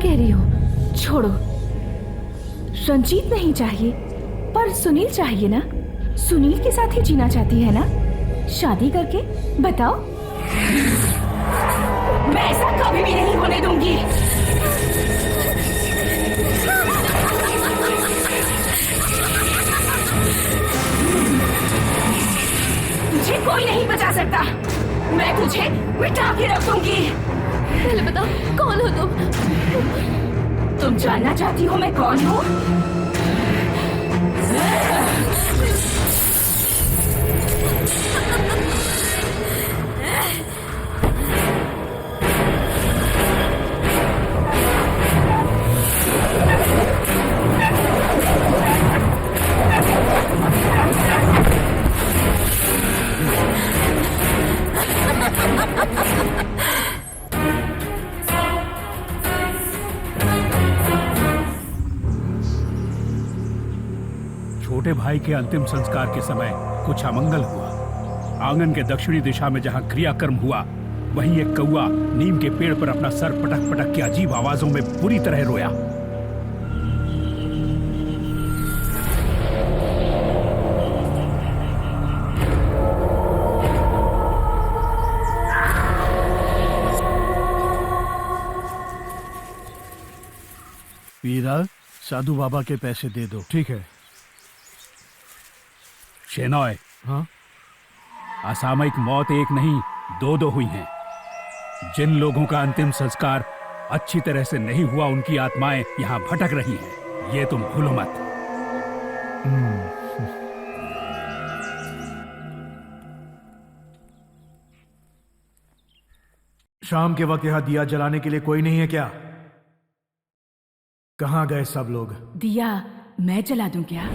कह रही हो? छोड़ो, रंजीत नहीं चाहिए पर सुनील चाहिए ना। सुनील के साथ ही जीना चाहती है ना, शादी करके? बताओ। मैं ऐसा कभी भी नहीं होने दूंगी। तुझे कोई नहीं बचा सकता। मैं तुझे मिटा के रख दूंगी। पहले बताओ कौन हो तुम? तुम जानना चाहती हो मैं कौन हूँ? छोटे भाई के अंतिम संस्कार के समय कुछ अमंगल हुआ। आंगन के दक्षिणी दिशा में जहां क्रियाकर्म हुआ, वहीं एक कौआ नीम के पेड़ पर अपना सर पटक पटक के अजीब आवाजों में बुरी तरह रोया। वीरा, साधु बाबा के पैसे दे दो। ठीक है। शेनॉय, हाँ? असामयिक मौत एक नहीं, दो हुई हैं। जिन लोगों का अंतिम संस्कार अच्छी तरह से नहीं हुआ, उनकी आत्माएं यहां भटक रही हैं। ये तुम भूलो मत। शाम के वक्त यहाँ दिया जलाने के लिए कोई नहीं है क्या? कहाँ गए सब लोग? दिया मैं जला दूं क्या?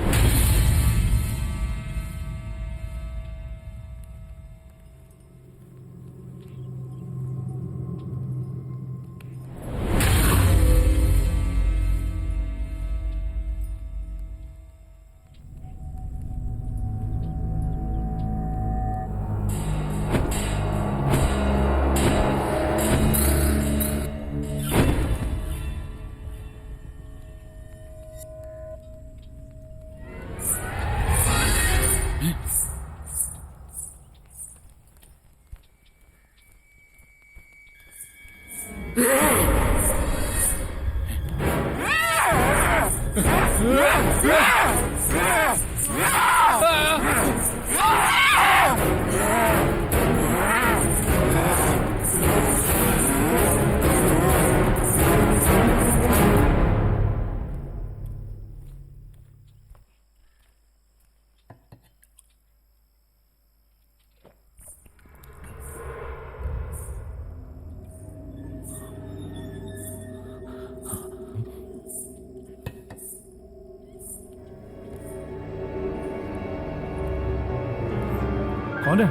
कौन है?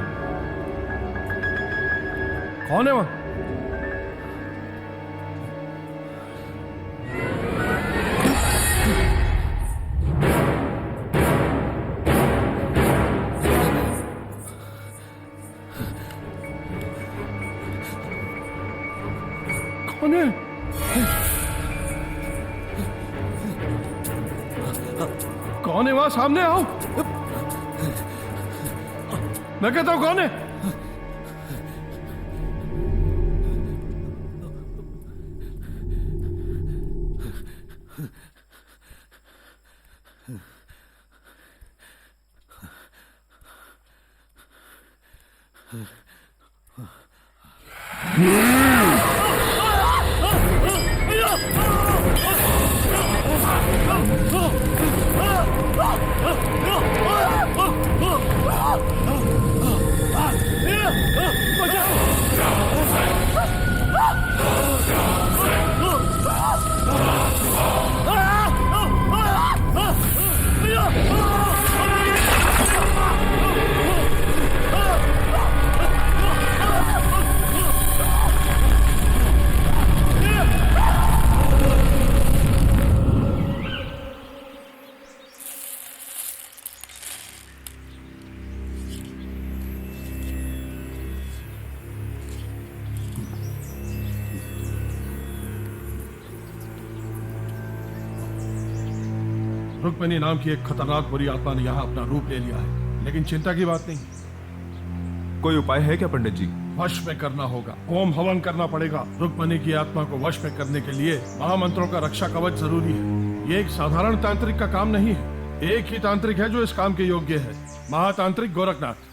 कौन है वहां? कौन है? कौन है वहां? सामने आओ। मैं कहता हूं कौन है? रुक्मिणी नाम की एक खतरनाक बुरी आत्मा ने यहाँ अपना रूप ले लिया है, लेकिन चिंता की बात नहीं, कोई उपाय है क्या पंडित जी? वश में करना होगा। होम हवन करना पड़ेगा। रुक्मिणी की आत्मा को वश में करने के लिए महामंत्रों का रक्षा कवच जरूरी है। ये एक साधारण तांत्रिक का काम नहीं है। एक ही तांत्रिक है जो इस काम के योग्य है, महातांत्रिक गोरखनाथ।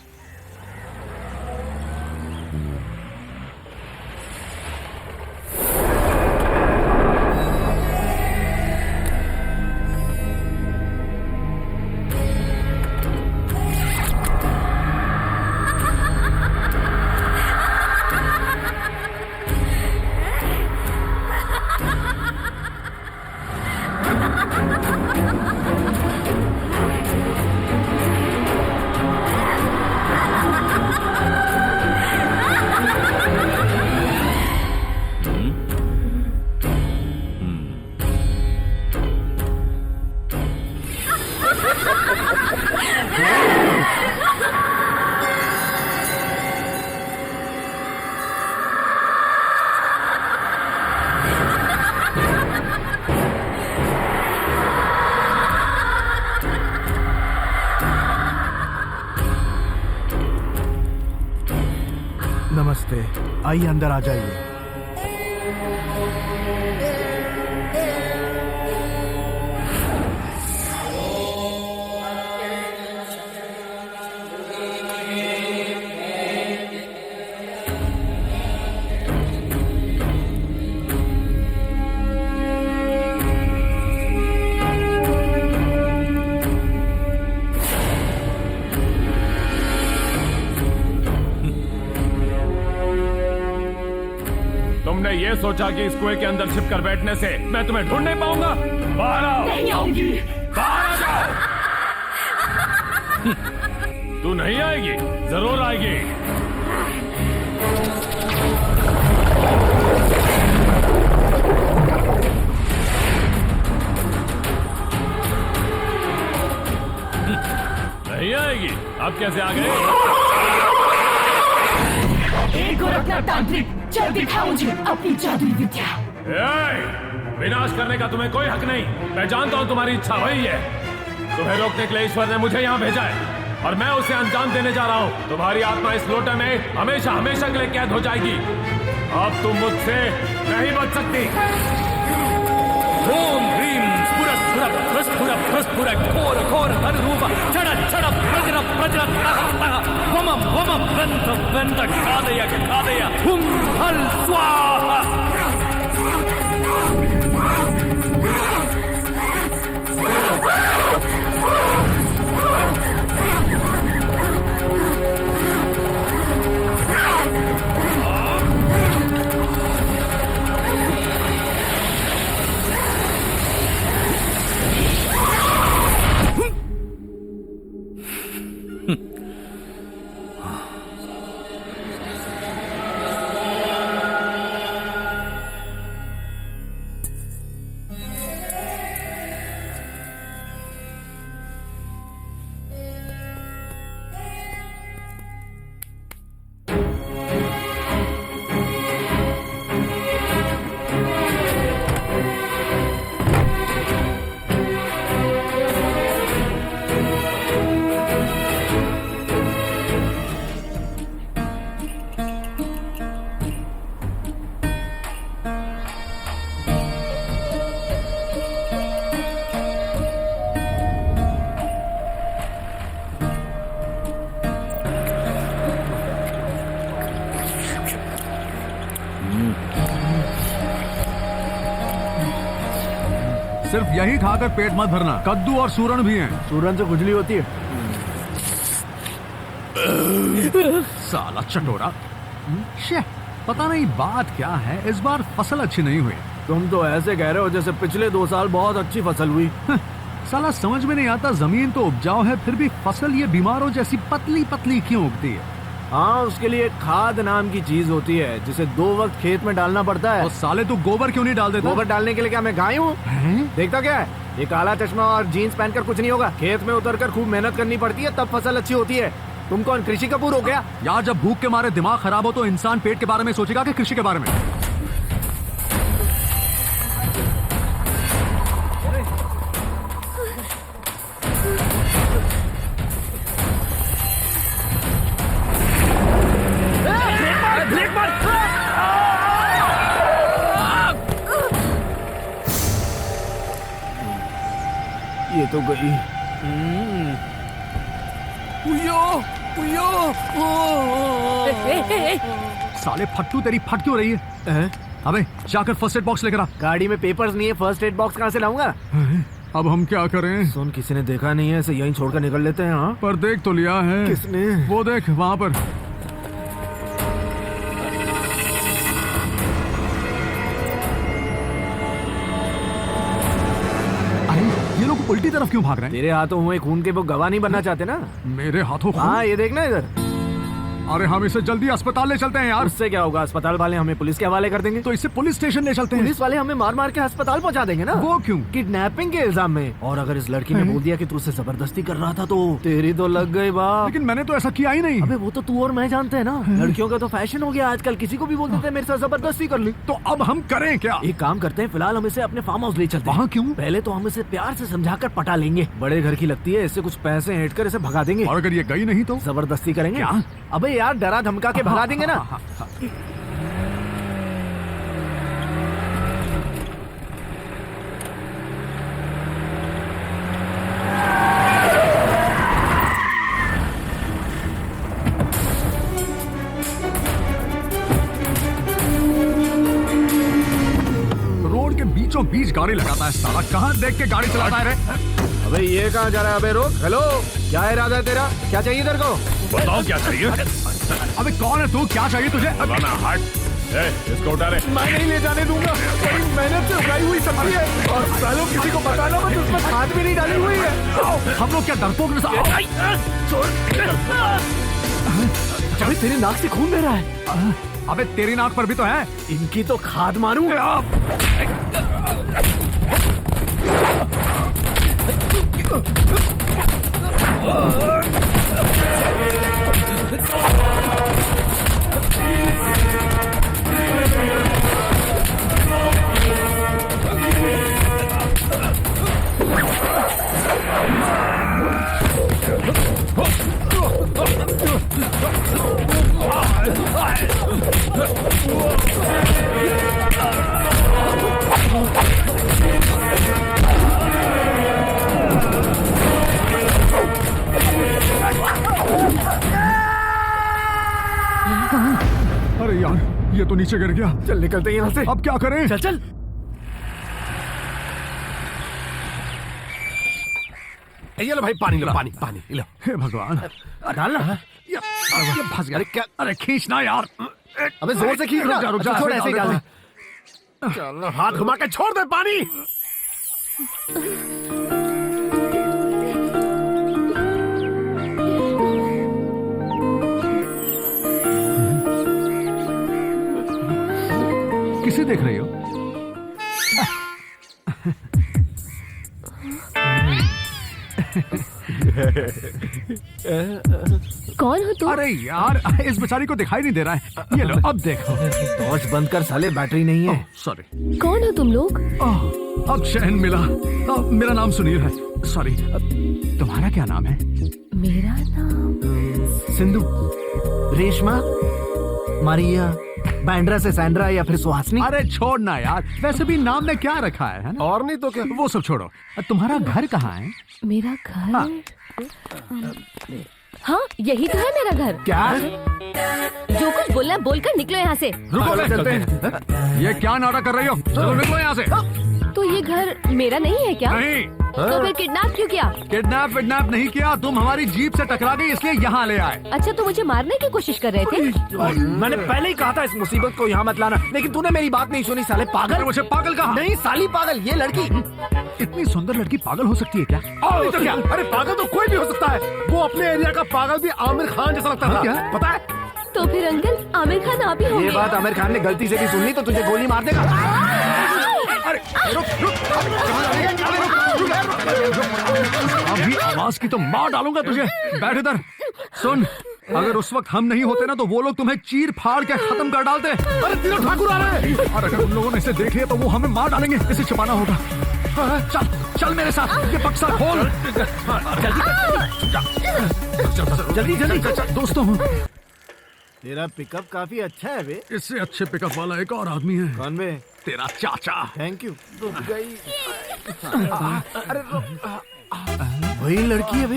नमस्ते, आइए अंदर आ जाइए। तुमने ये सोचा कि इस कुएं के अंदर छिप कर बैठने से मैं तुम्हें ढूंढ नहीं पाऊंगा? बाहर आओ! नहीं आऊंगी। बाहर आ जाओ! तू नहीं आएगी? जरूर आएगी। नहीं आएगी? अब कैसे आ गए? एक गोरखनाथ तांत्रिक, चल दिखा मुझे अपनी जादुई विद्या। विनाश करने का तुम्हें कोई हक नहीं। मैं जानता हूँ तुम्हारी इच्छा वही है। तुम्हें रोकने के लिए ईश्वर ने मुझे यहाँ भेजा है और मैं उसे अंजाम देने जा रहा हूँ। तुम्हारी आत्मा इस लोटे में हमेशा हमेशा के लिए कैद हो जाएगी। अब तुम मुझसे नहीं बच सकती। ओम ह्रीं स्फुरत् स्फुरत् प्रस्फुरत् प्रस्फुरत् घोर घोर धनुरूप छड़त् छड़त् प्रजरत् प्रजरत् तः वमं वमं वन्त वन्त खादय खादय हुं हल स्वाहा। सिर्फ यही खाकर पेट मत भरना, कद्दू और सूरन भी हैं। सूरन से खुजली होती है। साला चटोरा। शे, पता नहीं बात क्या है, इस बार फसल अच्छी नहीं हुई। तुम तो ऐसे कह रहे हो जैसे पिछले 2 साल बहुत अच्छी फसल हुई। साला समझ में नहीं आता, जमीन तो उपजाऊ है फिर भी फसल ये बीमारों जैसी पतली पतली क्यों उगती है? हाँ, उसके लिए खाद नाम की चीज होती है जिसे 2 वक्त खेत में डालना पड़ता है। और साले तू गोबर क्यों नहीं डाल देता? गोबर डालने के लिए क्या मैं गाय हूँ? देखता क्या है, ये काला चश्मा और जीन्स पहनकर कुछ नहीं होगा। खेत में उतरकर खूब मेहनत करनी पड़ती है, तब फसल अच्छी होती है। तुम कौन कृषि कपूर हो गया? यार, जब भूख के मारे दिमाग खराब हो तो इंसान पेट के बारे में सोचेगा कि कृषि के बारे में? ये तो गई। उयो, उयो, साले फट्टू तेरी फट क्यों रही है? अबे जाकर फर्स्ट एड बॉक्स लेकर आ। गाड़ी में पेपर्स नहीं है, फर्स्ट एड बॉक्स कहाँ से लाऊंगा? अब हम क्या करें? सुन, किसी ने देखा नहीं है, इसे यहीं छोड़कर निकल लेते हैं। हाँ, पर देख तो लिया है। किसने? वो देख वहां पर। अरे ये लोग उल्टी तरफ क्यों भाग रहे हैं? तेरे हाथों हुए खून के वो गवाह नहीं बनना चाहते ना? मेरे हाथों खून? हाँ, ये देखना इधर। अरे हम इसे जल्दी अस्पताल ले चलते हैं यार। उससे क्या होगा? अस्पताल वाले हमें पुलिस के हवाले कर देंगे। तो इसे पुलिस स्टेशन ले चलते हैं। पुलिस वाले हमें मार मार के अस्पताल पहुंचा देंगे ना। वो क्यों? किडनैपिंग के इल्जाम में। और अगर इस लड़की ने बोल दिया कि तू उसे जबरदस्ती कर रहा था तो तेरी तो लग गई बात। लेकिन मैंने तो ऐसा किया ही नहीं। अबे वो तो तू और मैं जानते हैं ना, लड़कियों का तो फैशन हो गया आजकल, किसी को भी बोल देते हैं मेरे साथ जबरदस्ती कर ली। तो अब हम करें क्या? एक काम करते हैं, फिलहाल हम इसे अपने फार्म हाउस ले चलते हैं। वहाँ क्यों? पहले तो हम इसे प्यार से समझाकर पटा लेंगे। बड़े घर की लगती है, इससे कुछ पैसे ऐंठ कर इसे भगा देंगे। और अगर ये गई नहीं तो? जबरदस्ती करेंगे। क्या? अबे यार, डरा धमका के भगा देंगे ना। रोड के बीचों बीच गाड़ी लगाता है साला। कहाँ देख के गाड़ी चलाता है रे? अबे ये कहाँ जा रहा है? अबे रोक। हेलो, क्या इरादा है तेरा? क्या चाहिए तेरे को? बताओ क्या चाहिए? अबे कौन है तू? क्या चाहिए तुझे? ना हट। इसको उठा ले। मैं नहीं ले जाने दूंगा। बड़ी मेहनत से उगाई हुई सब्जी है और सालों किसी को बताना मत, उसमें खाद भी नहीं डाली हुई है। हम लोग क्या डरपोक? अबे तेरी नाक से खून बह रहा है। अबे तेरी नाक पर भी तो है। इनकी तो खाद मारूं। अरे यार, ये तो नीचे गिर गया। चल निकलते हैं यहाँ से। अब क्या करें? चल चल। ये लो भाई, पानी लो, पानी पानी लो। हे भगवान, डालना। ये फंस गया। क्या? अरे खींचना यार। अबे जोर से खींच। रुक जा, रुक जा। छोड़, ऐसे ही डाल दे। चल, हाथ घुमा के छोड़ दे पानी। किसे देख रही हो? कौन हो तुम? अरे यार, इस बेचारी को दिखाई नहीं दे रहा है। ये लो, अब देखो। टॉर्च बंद कर साले, बैटरी नहीं है। सॉरी। कौन हो तुम लोग? अब चैन मिला। मेरा नाम सुनील है। सॉरी, तुम्हारा क्या नाम है? मेरा नाम सिंधु, रेशमा, मारिया, बैंड्रा से सैंड्रा या फिर सुहासनी। अरे छोड़ना यार, वैसे भी नाम ने क्या रखा है ना? और नहीं तो क्या। वो सब छोड़ो, तुम्हारा घर कहाँ है? मेरा घर। हाँ, यही तो है मेरा घर। क्या? जो कुछ बोलना है बोलकर निकलो यहाँ से। रुको, चलते हैं। ये क्या नाटक कर रही हो? चलो निकलो यहाँ से। तो ये घर मेरा नहीं है क्या? नहीं। तो फिर किडनैप क्यों किया? किडनैप नहीं किया, तुम हमारी जीप से टकरा गई इसलिए यहाँ ले आए। अच्छा, तो मुझे मारने की कोशिश कर रहे थे? मैंने पहले ही कहा था इस मुसीबत को यहाँ मत लाना, लेकिन तूने मेरी बात नहीं सुनी साले पागल। मुझे पागल कहा? नहीं साली पागल, ये लड़की। इतनी सुंदर लड़की पागल हो सकती है क्या? और नहीं तो क्या। अरे पागल तो कोई भी हो सकता है। वो अपने एरिया का पागल भी आमिर खान जैसा लगता था। क्या? पता है? तो फिर अंकल, आमिर खान आप ही होंगे। ये बात आमिर खान ने गलती से भी सुन ली तो तुझे गोली मार देगा। अरे रुक रुक, अभी आवाज की तो मार डालूंगा तुझे। बैठ इधर। सुन, अगर उस वक्त हम नहीं होते ना तो वो लोग तुम्हें चीर फाड़ के खत्म कर डालते। अरे तीनों ठाकुर आ रहे हैं। और अगर उन लोगों ने इसे देख लिया तो वो हमें मार डालेंगे। इसे छिपाना होगा। चल चल मेरे साथ, ये बक्सा खोल। जल्दी जल्दी। दोस्तों, तेरा पिकअप काफी अच्छा है बे। इससे अच्छे पिकअप वाला एक और आदमी है। कौन बे? तेरा चाचा। Thank you. रुक गई। अरे रुक। वही लड़की है बे।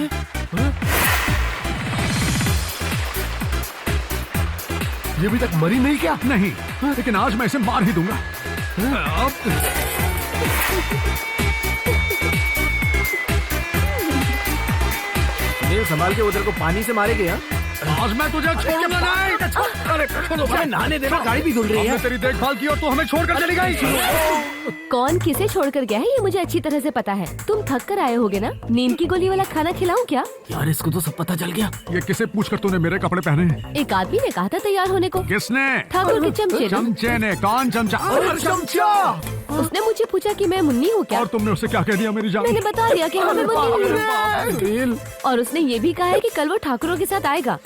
ये अभी तक मरी नहीं क्या? नहीं, लेकिन आज मैं इसे मार ही दूंगा। सुनील संभाल के उधर को पानी से मारे गया। आज मैं तुझे छोड़ूंगा नहीं। अरे छोड़ो, नहाने देना, गाड़ी भी धुल रही है। तेरी देखभाल की और तू हमें छोड़कर चली गई। कौन किसे छोड़कर गया है ये मुझे अच्छी तरह से पता है। तुम थक कर आए होगे ना? नींद की गोली वाला खाना खिलाऊं क्या? यार इसको तो सब पता चल गया। ये किसे पूछकर तूने मेरे कपड़े पहने हैं? एक आदमी ने कहा था तैयार होने को। किसने? ठाकुर के चमचे ने। चमचे ने? कौन चमचा? चमचा। उसने मुझे पूछा कि मैं मुन्नी हूँ क्या? और तुमने उसे क्या कह दिया मेरी जान? मैंने बता दिया कि हमें मुन्नी हूँ। सुनील, और उसने ये भी कहा है कि कल वो ठाकुरों के साथ आएगा।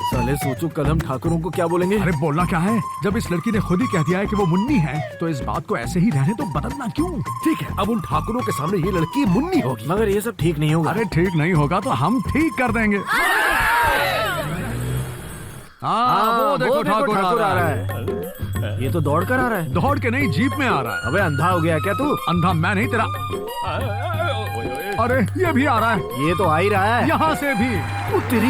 साले सोचो कल हम ठाकुरों को क्या बोलेंगे। अरे बोलना क्या है, जब इस लड़की ने खुद ही कह दिया है कि वो मुन्नी है, तो इस बात को ऐसे ही रहने तो बदलना क्यों? ठीक है, अब उन ठाकुरों के सामने ये लड़की मुन्नी होगी। मगर ये सब ठीक नहीं होगा। अरे ठीक नहीं होगा तो हम ठीक कर देंगे। हाँ, वो देखो ठाकुर आ रहा है। ये तो दौड़ कर आ रहा है। दौड़ के नहीं, जीप में आ रहा है। अबे अंधा हो गया क्या तू? अंधा मैं नहीं, तेरा। अरे ये भी आ रहा है। ये तो आ ही रहा है। यहाँ से भी। ओ तेरी,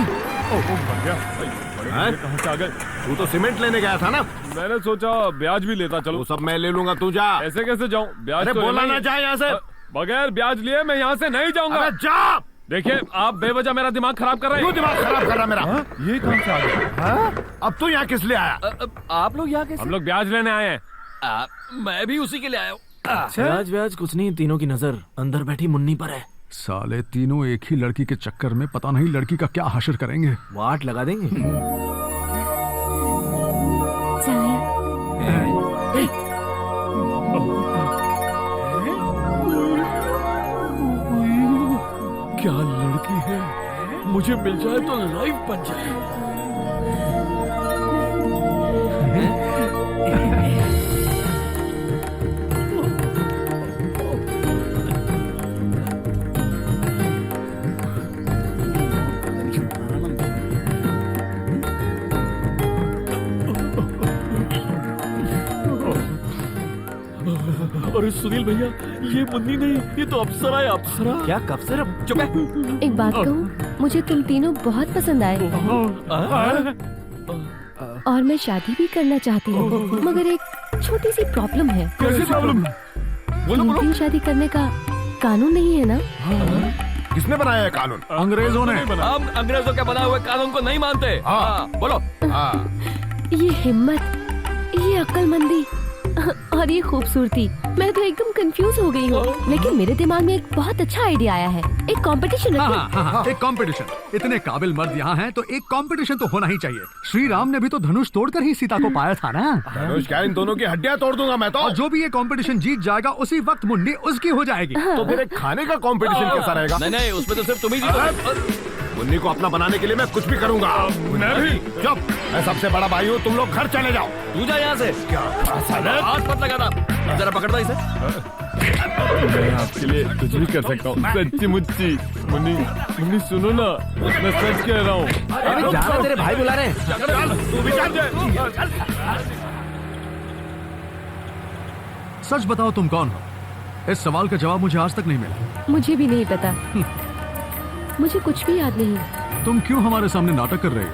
कहाँ से आ गए? तू तो सीमेंट लेने गया था ना? मैंने सोचा ब्याज भी लेता चलो। वो सब मैं ले लूंगा, तू जा। ऐसे कैसे जाऊँ? ब्याज अरे तो बोला लेना ही ना है। जा यहाँ से। बगैर ब्याज लिए मैं यहाँ से नहीं जाऊंगा। अबे जा। देखिए आप बेवजह मेरा दिमाग खराब कर रहे क्यों हैं। दिमाग खराब कर रहा मेरा? ये कहाँ से आ गए? अब तू यहाँ किस लिए आया? आप लोग यहाँ कैसे? हम लोग ब्याज लेने आए हैं। मैं भी उसी के लिए आया हूँ। ब्याज व्याज कुछ नहीं, तीनों की नजर अंदर बैठी मुन्नी पर है। साले तीनों एक ही लड़की के चक्कर में पता नहीं लड़की का क्या हश्र करेंगे। वाट लगा देंगे। क्या लड़की है, मुझे मिल जाए तो लाइफ बन जाए। अरे सुनील भैया, ये मुन्नी नहीं, ये तो अप्सरा है, अप्सरा। क्या कब से चुप है। एक बात कहूँ, मुझे तुम तीनों बहुत पसंद आए और मैं शादी भी करना चाहती हूँ, मगर एक छोटी सी प्रॉब्लम है। कैसी प्रॉब्लम? तीन दिन शादी करने का कानून नहीं है ना? किसने बनाया है कानून? अंग्रेजों ने। हम अंग्रेजों के बनाए हुए कानून को नहीं मानते। हाँ, बोलो। ये हिम्मत, ये अक्लमंदी और ये खूबसूरती, मैं तो एकदम कंफ्यूज हो गई हूँ। लेकिन मेरे दिमाग में एक बहुत अच्छा आइडिया आया है। एक कंपटीशन हाँ, रखें। हाँ, हाँ, एक कंपटीशन। इतने काबिल मर्द यहाँ हैं तो एक कंपटीशन तो होना ही चाहिए। श्री राम ने भी तो धनुष तोड़कर ही सीता को पाया था ना। धनुष क्या, इन दोनों की हड्डियां तोड़ दूंगा मैं तो। और जो भी ये कंपटीशन जीत जाएगा उसी वक्त मुन्नी उसकी हो जाएगी। तो फिर एक खाने का कंपटीशन कैसा रहेगा? नहीं नहीं, उसमें तो सिर्फ तुम ही जीतोगे। मुन्नी को अपना बनाने के लिए मैं कुछ भी करूंगा। मैं भी। चुप, मैं सबसे बड़ा भाई हूँ, तुम लोग घर चले जाओ। तू जा यहाँ से। क्या हाथ मत लगा था। जरा पकड़ दो इसे। मैं आपके लिए कुछ भी कर सकता हूँ, सच्ची मुच्ची। मुन्नी, मुन्नी सुनो ना, मैं सच कह रहा हूँ। अरे जाना, तेरे भाई बुला रहे हैं। तू भी चल जा। सच बताओ तुम कौन हो? इस सवाल का जवाब मुझे आज तक नहीं मिला। मुझे भी नहीं पता, मुझे कुछ भी याद नहीं। तुम क्यों हमारे सामने नाटक कर रहे हो?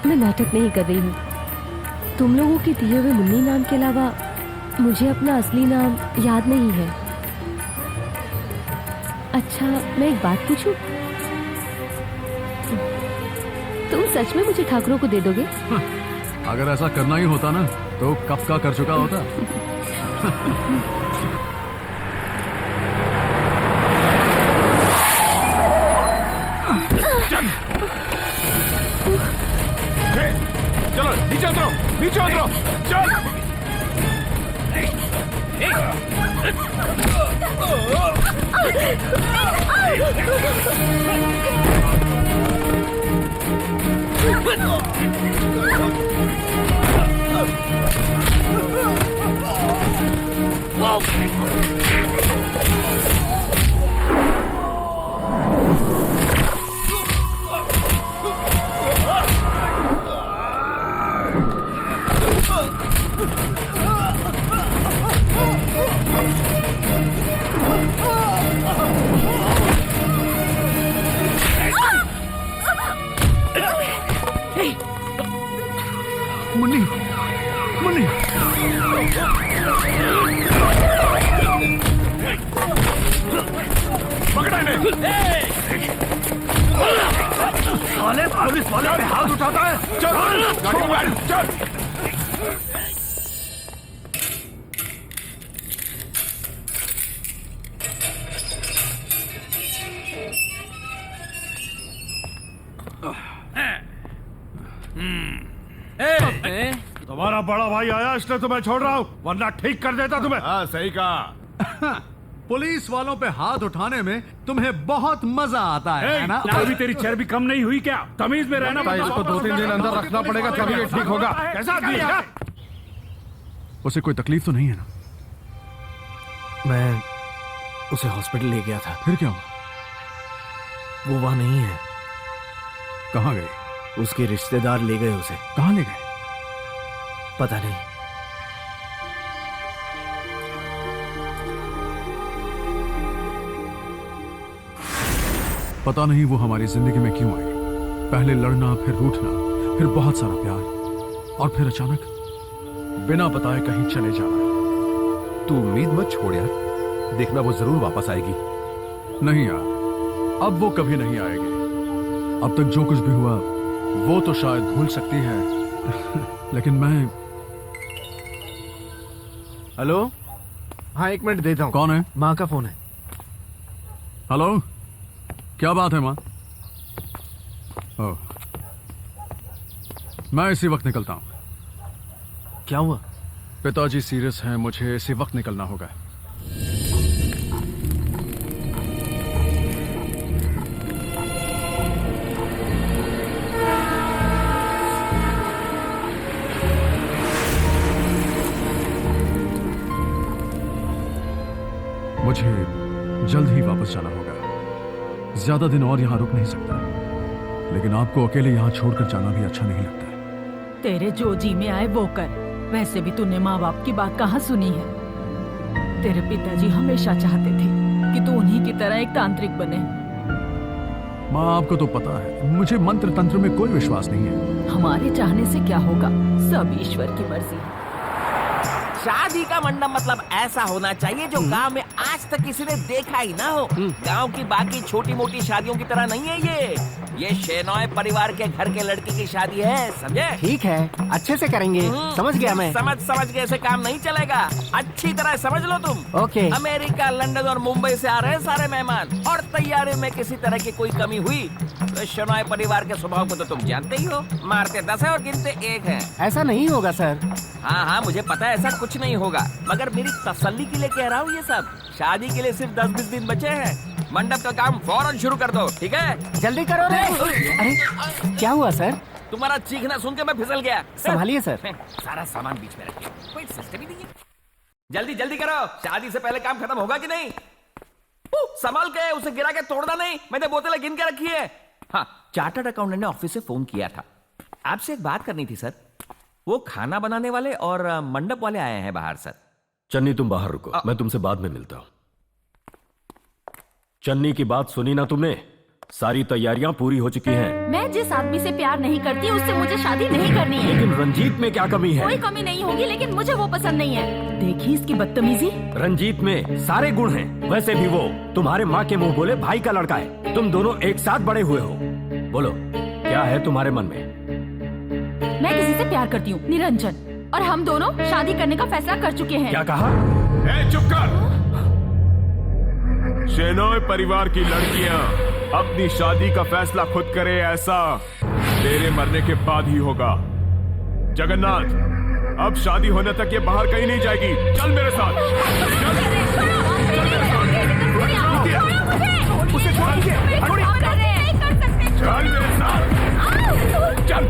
मैं नाटक नहीं कर रही हूँ। तुम लोगों के दिए हुए मुन्नी नाम के अलावा मुझे अपना असली नाम याद नहीं है। अच्छा, मैं एक बात पूछूं? तुम सच में मुझे ठाकुरों को दे दोगे? अगर ऐसा करना ही होता ना तो कब का कर चुका होता। चलो नीचे उतरो, नीचे उतरो, चल। पकड़ा इन्हें। साले पुलिस वाले पे हाथ उठाता है। चल गाड़ी में बैठ, चल। तुम्हारा बड़ा भाई आया, इसलिए तो मैं छोड़ रहा हूँ, वरना ठीक कर देता तुम्हें। हाँ सही कहा। पुलिस वालों पे हाथ उठाने में तुम्हें बहुत मजा आता है ना? अभी तेरी चर्बी कम नहीं हुई क्या? तमीज में रहना। भाई इसको 2-3 दिन अंदर रखना पड़ेगा, तभी ये ठीक होगा। कैसा आदमी है? उसे कोई तकलीफ तो नहीं है ना? मैं उसे हॉस्पिटल ले गया था। फिर क्या हुआ? वो वहां नहीं है। कहाँ गए? उसके रिश्तेदार ले गए उसे। कहाँ ले गए? पता नहीं। पता नहीं वो हमारी जिंदगी में क्यों आई। पहले लड़ना, फिर रूठना, फिर बहुत सारा प्यार, और फिर अचानक बिना बताए कहीं चले जाना। तू उम्मीद मत छोड़ यार, देखना वो जरूर वापस आएगी। नहीं यार, अब वो कभी नहीं आएगी। अब तक जो कुछ भी हुआ वो तो शायद भूल सकती है लेकिन मैं। हेलो, हाँ 1 मिनट देता हूँ। कौन है? माँ का फोन है। हेलो, क्या बात है माँ? ओह, मैं इसी वक्त निकलता हूँ। क्या हुआ? पिताजी सीरियस हैं, मुझे इसी वक्त निकलना होगा। मुझे जल्द ही वापस जाना होगा। ज्यादा दिन और यहाँ रुक नहीं सकता, लेकिन आपको अकेले यहाँ छोड़कर जाना भी अच्छा नहीं लगता। तेरे जो जी में आए वो कर। वैसे भी तूने माँ बाप की बात कहाँ सुनी है। तेरे पिताजी हमेशा चाहते थे कि तू उन्हीं की तरह एक तांत्रिक बने। माँ, आपको तो पता है मुझे मंत्र तंत्र में कोई विश्वास नहीं है। हमारे चाहने से क्या होगा, सब ईश्वर की मर्जी है। शादी का मंडप मतलब ऐसा होना चाहिए जो गांव में आज तक किसी ने देखा ही ना हो। गांव की बाकी छोटी मोटी शादियों की तरह नहीं है ये शेनॉय परिवार के घर के लड़की की शादी है, समझे? ठीक है, अच्छे से करेंगे। समझ गया मैं। समझ के ऐसे काम नहीं चलेगा। अच्छी तरह समझ लो तुम। ओके। अमेरिका, लंदन और मुंबई से आ रहे हैं सारे मेहमान, और तैयारी में किसी तरह की कोई कमी हुई तो शेनॉय परिवार के स्वभाव को तो तुम जानते ही हो। मारते 10 है और गिनते 1 है। ऐसा नहीं होगा सर। हाँ मुझे पता है ऐसा कुछ नहीं होगा, मगर मेरी तसल्ली के लिए कह रहा हूँ ये सब। शादी के लिए सिर्फ 10-20 दिन बचे हैं। मंडप का काम फौरन शुरू कर दो, ठीक है? जल्दी करो रे। अरे क्या हुआ सर? तुम्हारा चीखना सुन के मैं फिसल गया। संभालिए सर। सारा सामान बीच में रखिए, कोई सिस्टम ही नहीं है। जल्दी करो, शादी से पहले काम खत्म होगा कि नहीं? संभाल के, उसे गिरा के तोड़ना नहीं। मैंने बोतलें गिन के रखी है। हाँ, चार्टर्ड अकाउंटेंट ने ऑफिस से फोन किया था। आपसे एक बात करनी थी सर। वो खाना बनाने वाले और मंडप वाले आए हैं बाहर सर। चन्नी तुम बाहर रुको, मैं तुमसे बाद में मिलता हूं। चन्नी की बात सुनी ना तुमने? सारी तैयारियां पूरी हो चुकी हैं। मैं जिस आदमी से प्यार नहीं करती उससे मुझे शादी नहीं करनी है। लेकिन रंजीत में क्या कमी है? कोई कमी नहीं होगी, लेकिन मुझे वो पसंद नहीं है। देखिए इसकी बदतमीजी। रंजीत में सारे गुण हैं। वैसे भी वो तुम्हारे माँ के मुंह बोले भाई का लड़का है। तुम दोनों एक साथ बड़े हुए हो। बोलो क्या है तुम्हारे मन में? मैं किसी से प्यार करती हूँ, निरंजन, और हम दोनों शादी करने का फैसला कर चुके हैं। क्या कहा? चुप कर। शेनॉय परिवार की लड़कियां अपनी शादी का फैसला खुद करे, ऐसा तेरे मरने के बाद ही होगा। जगन्नाथ, अब शादी होने तक ये बाहर कहीं नहीं जाएगी। चल मेरे साथ। उसे छोड़ दीजिए। चल मेरे साथ। चल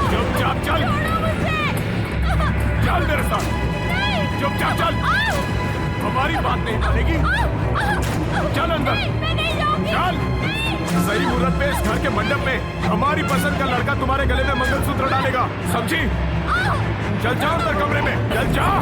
चुपचाप चल। चल मेरे साथ, चुपचाप चल। हमारी बात नहीं मानेगी। चल अंदर चल। सही मुहूर्त पे इस घर के मंडप में हमारी पसंद का लड़का तुम्हारे गले में मंगलसूत्र डालेगा, समझी? चल जाओ अंदर कमरे में, चल जाओ।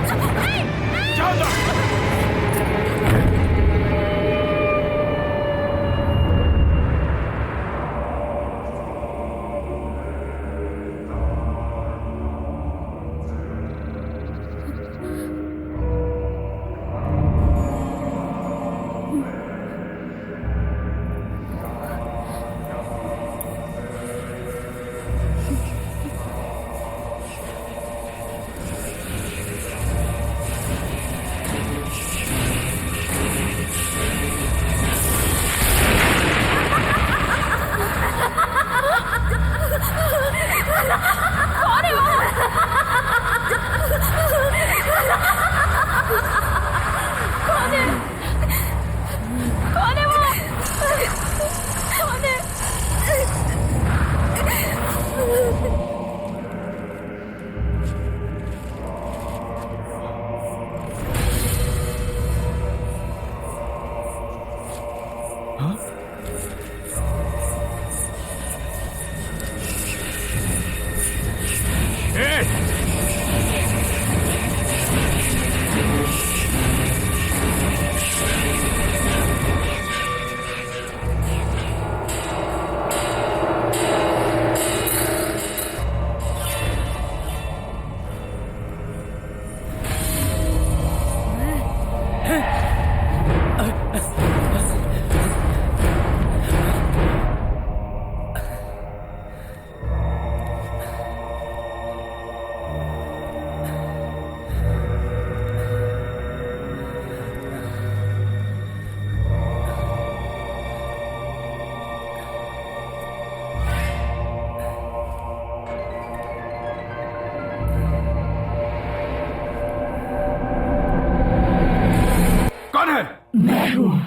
कौन है? मैं हूँ।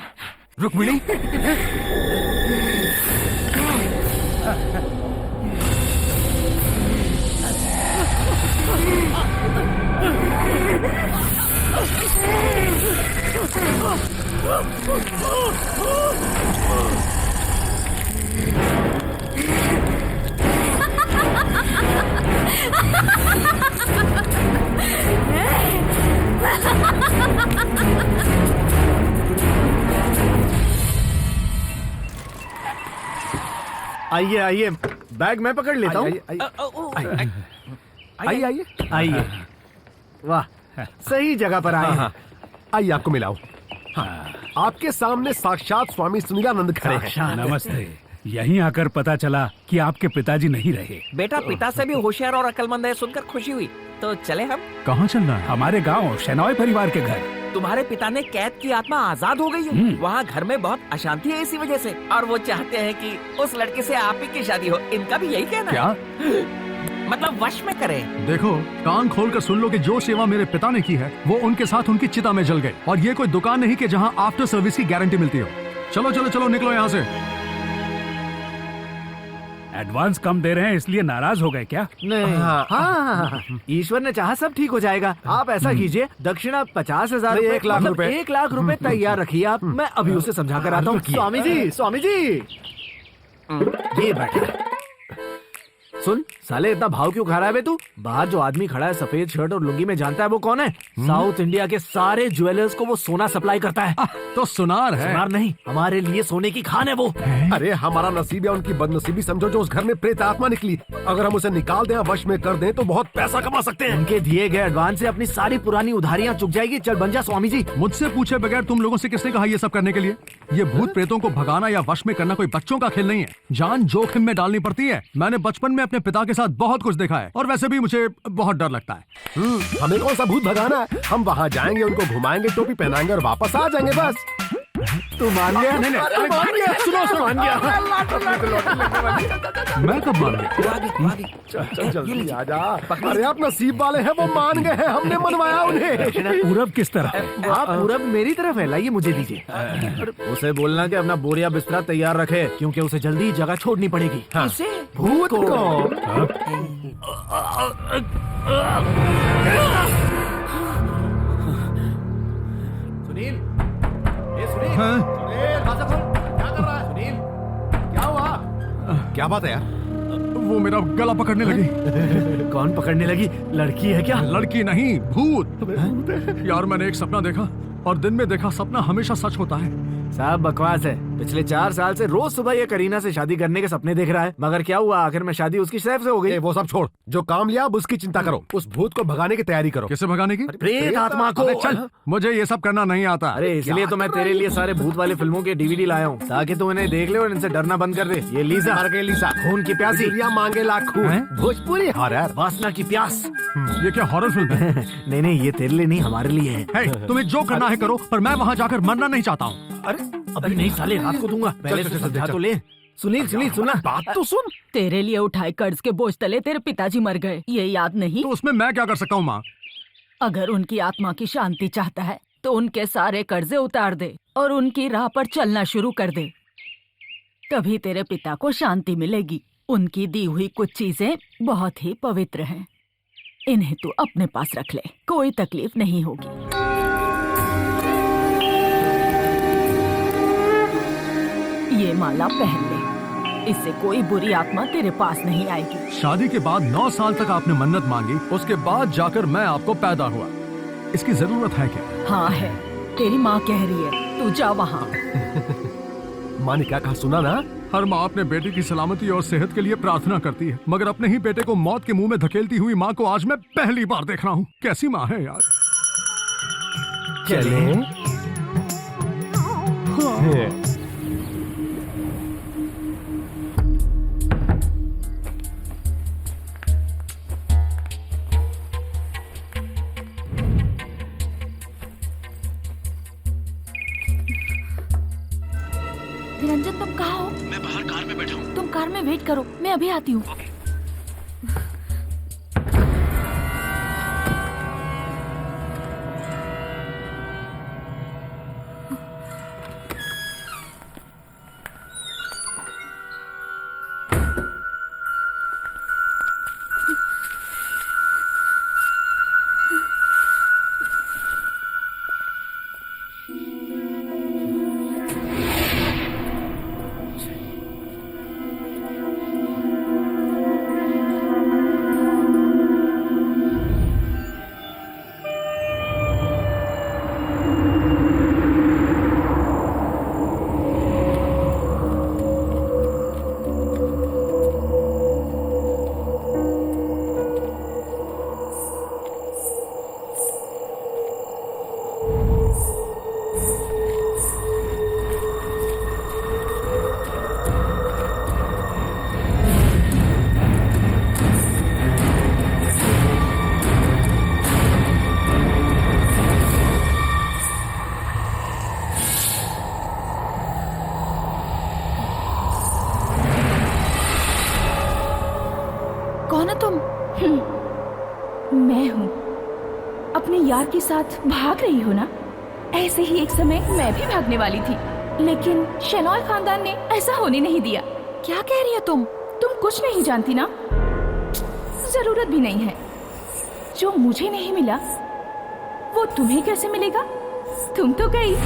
रुक्मिणी? आइए आइए, बैग मैं पकड़ लेता हूँ। आइए आइए आइए। वाह, सही जगह पर आए हैं। आइए आपको मिलाओ। हाँ, आपके सामने साक्षात स्वामी सुनीलानंद खड़े हैं। नमस्ते। यहीं आकर पता चला कि आपके पिताजी नहीं रहे। बेटा पिता से भी होशियार और अक्लमंद है सुनकर खुशी हुई। तो चले हम। कहाँ चलना है? हमारे गांव शेनॉय परिवार के घर। तुम्हारे पिता ने कैद की आत्मा आजाद हो गई है। वहाँ घर में बहुत अशांति है इसी वजह से, और वो चाहते हैं कि उस लड़के से आप ही की शादी हो। इनका भी यही कहना क्या? है। मतलब वश में करें। देखो, कान खोल कर सुन लो कि जो सेवा मेरे पिता ने की है वो उनके साथ उनकी चिता में जल गई। और ये कोई दुकान नहीं कि जहाँ आफ्टर सर्विस की गारंटी मिलती हो। चलो चलो चलो, निकलो यहाँ से। एडवांस कम दे रहे हैं इसलिए नाराज हो गए क्या? नहीं। हाँ, ईश्वर ने चाहा सब ठीक हो जाएगा। आप ऐसा कीजिए, दक्षिणा 50,000, 1 लाख रुपए। 1 लाख रुपए तैयार रखिए आप। मैं अभी उसे समझा कर आता हूँ। स्वामी जी, स्वामी जी, ये बैठा। सुन साले, इतना भाव क्यों खा रहा है बे तू? बाहर जो आदमी खड़ा है सफेद शर्ट और लुंगी में, जानता है वो कौन है? साउथ इंडिया के सारे ज्वेलर्स को वो सोना सप्लाई करता है। तो सुनार है। सुनार नहीं, हमारे लिए सोने की खान है वो। अरे हमारा नसीब या उनकी बदनसीबी समझो जो उस घर में प्रेत आत्मा निकली। अगर हम उसे निकाल दें, वश में कर दें तो बहुत पैसा कमा सकते हैं। उनके दिए गए एडवांस से अपनी सारी पुरानी उधारियां चुक जाएगी। चल बन जा स्वामी जी। मुझसे पूछे बगैर तुम लोगों से किसने कहा ये सब करने के लिए? ये भूत प्रेतों को भगाना या वश में करना कोई बच्चों का खेल नहीं है। जान जोखिम में डालनी पड़ती है। मैंने बचपन में अपने पिता के साथ बहुत कुछ देखा है, और वैसे भी मुझे बहुत डर लगता है। हमें कौन सा भूत भगाना है? हम वहाँ जाएंगे, उनको घुमाएंगे, टोपी पहनाएंगे और वापस आ जाएंगे बस। तू मान गया? नहीं, अरे मान गया। सुनो मान गया। मैं कब मान गया? चल जल्दी आ जा। अरे आप नसीब वाले हैं, वो मान गए हैं। हमने मनवाया उन्हें। पूरब किस तरफ है? आप पूरब मेरी तरफ है। लाइए मुझे दीजिए। उसे बोलना कि अपना बोरिया बिस्तरा तैयार रखे, क्योंकि उसे जल्दी जगह छोड़नी पड़ेगी। इसे भूत को। सुनील, सुनील, दरवाजा खोल। क्या कर रहा है सुनील? क्या हुआ? क्या बात है यार? वो मेरा गला पकड़ने लगी। कौन पकड़ने लगी? लड़की है क्या? लड़की नहीं, भूत। यार मैंने एक सपना देखा, और दिन में देखा सपना हमेशा सच होता है। साहब बकवास है। पिछले 4 साल से रोज सुबह ये करीना से शादी करने के सपने देख रहा है, मगर क्या हुआ? आखिर में शादी उसकी सैफ से हो गई। वो सब छोड़, जो काम लिया अब उसकी चिंता करो। उस भूत को भगाने की तैयारी करो। किसे भगाने की? प्रेत आत्मा को। अरे चल, मुझे ये सब करना नहीं आता। अरे इसलिए तो मैं तेरे लिए सारे भूत वाले फिल्मों के DVD लाया हूँ, ताकि तू इन्हें देख ले और इनसे डरना बंद कर दे। ये लीजा, मर गई लीसा, खून की प्यासी, दुनिया मांगे लाख खून। भोजपुरी हॉरर, वासना की प्यास। ये क्या हॉरर फिल्म है? नहीं नहीं, ये तेरे लिए नहीं, हमारे लिए है। हे, तुम्हें जो करना है करो, पर मैं वहाँ जाकर मरना नहीं चाहता हूँ। अरे अभी नहीं साले, रात को दूंगा। पहले से समझा तो ले। सुनील सुनील सुनना, बात तो सुन। तेरे लिए उठाए कर्ज के बोझ तले तेरे पिताजी मर गए, ये याद नहीं? तो उसमें मैं क्या कर सकता हूँ माँ? अगर उनकी आत्मा की शांति चाहता है तो उनके सारे कर्जे उतार दे और उनकी राह पर चलना शुरू कर दे, तभी तेरे पिता को शांति मिलेगी। उनकी दी हुई कुछ चीजें बहुत ही पवित्र हैं, इन्हें तू अपने पास रख ले, कोई तकलीफ नहीं होगी। ये माला पहन ले, इससे कोई बुरी आत्मा तेरे पास नहीं आएगी। शादी के बाद 9 साल तक आपने मन्नत मांगी, उसके बाद जाकर मैं आपको पैदा हुआ। इसकी जरूरत है क्या? हाँ है, तेरी माँ कह रही है, तू जा वहाँ। माँ ने क्या कहा सुना ना? हर माँ अपने बेटे की सलामती और सेहत के लिए प्रार्थना करती है, मगर अपने ही बेटे को मौत के मुंह में धकेलती हुई माँ को आज मैं पहली बार देख रहा हूँ। कैसी माँ है यार। चलें? निरंजन, तुम कहाँ हो? मैं बाहर कार में बैठा हूँ। तुम कार में वेट करो, मैं अभी आती हूँ। कौन हो तुम? मैं हूँ। अपने यार के साथ भाग रही हो ना? ऐसे ही एक समय मैं भी भागने वाली थी, लेकिन शेनॉय खानदान ने ऐसा होने नहीं दिया। क्या कह रही हो तुम? तुम कुछ नहीं जानती ना? जरूरत भी नहीं है। जो मुझे नहीं मिला वो तुम्हें कैसे मिलेगा? तुम तो गई।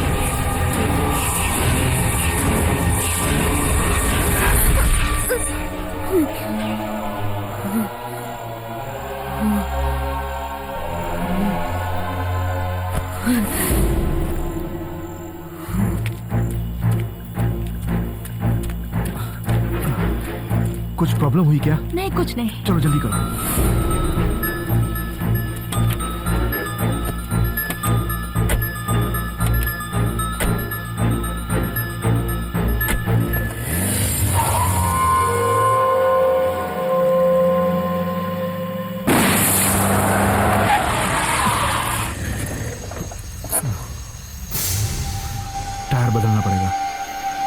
कुछ प्रॉब्लम हुई क्या? नहीं, कुछ नहीं। चलो जल्दी करो। टायर बदलना पड़ेगा।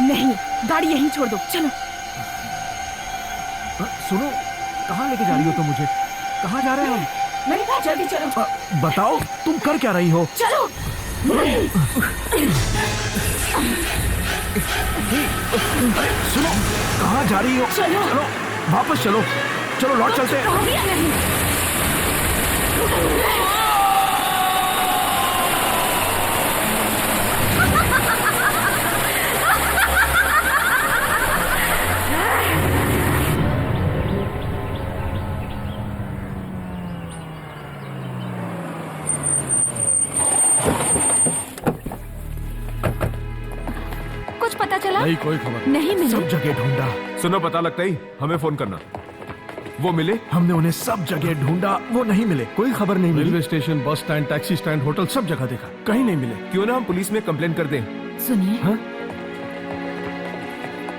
नहीं, गाड़ी यहीं छोड़ दो, चलो। सुनो, कहाँ लेके जा रही हो तुम मुझे? कहाँ जा रहे हैं हम? मैंने कहा जल्दी चलो। बताओ, तुम कर क्या रही हो? चलो। सुनो, कहाँ जा रही हो? चलो। वापस चलो, चलो लौट चलते हैं। कहोगे या नहीं? कुछ पता चला? नहीं, कोई खबर नहीं मिला। सब जगह ढूंढा। सुनो, पता लगता ही हमें फोन करना। वो मिले? हमने उन्हें सब जगह ढूंढा, वो नहीं मिले। कोई खबर नहीं मिली। Railway station, bus stand, taxi stand, hotel, सब जगह देखा, कहीं नहीं मिले। क्यों ना हम पुलिस में कंप्लेन कर दें? सुनिए। हाँ?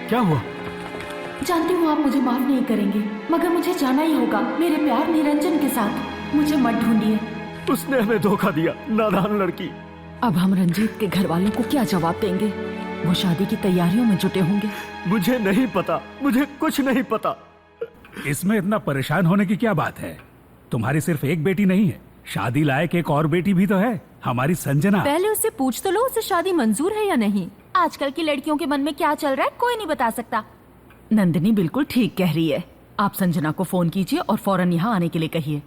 क्या हुआ? जानती हूँ आप मुझे माफ नहीं करेंगे, मगर मुझे जाना ही होगा मेरे प्यार निरंजन के साथ। मुझे मत ढूंढिए। उसने हमें धोखा दिया, नादान लड़की। अब हम रंजीत के घर वालों को क्या जवाब देंगे? वो शादी की तैयारियों में जुटे होंगे। मुझे नहीं पता, मुझे कुछ नहीं पता। इसमें इतना परेशान होने की क्या बात है? तुम्हारी सिर्फ एक बेटी नहीं है, शादी लायक एक और बेटी भी तो है, हमारी संजना। पहले उससे पूछ तो लो, उसे शादी मंजूर है या नहीं। आजकल की लड़कियों के मन में क्या चल रहा है कोई नहीं बता सकता। नंदिनी बिल्कुल ठीक कह रही है। आप संजना को फोन कीजिए और फौरन यहाँ आने के लिए कहिए।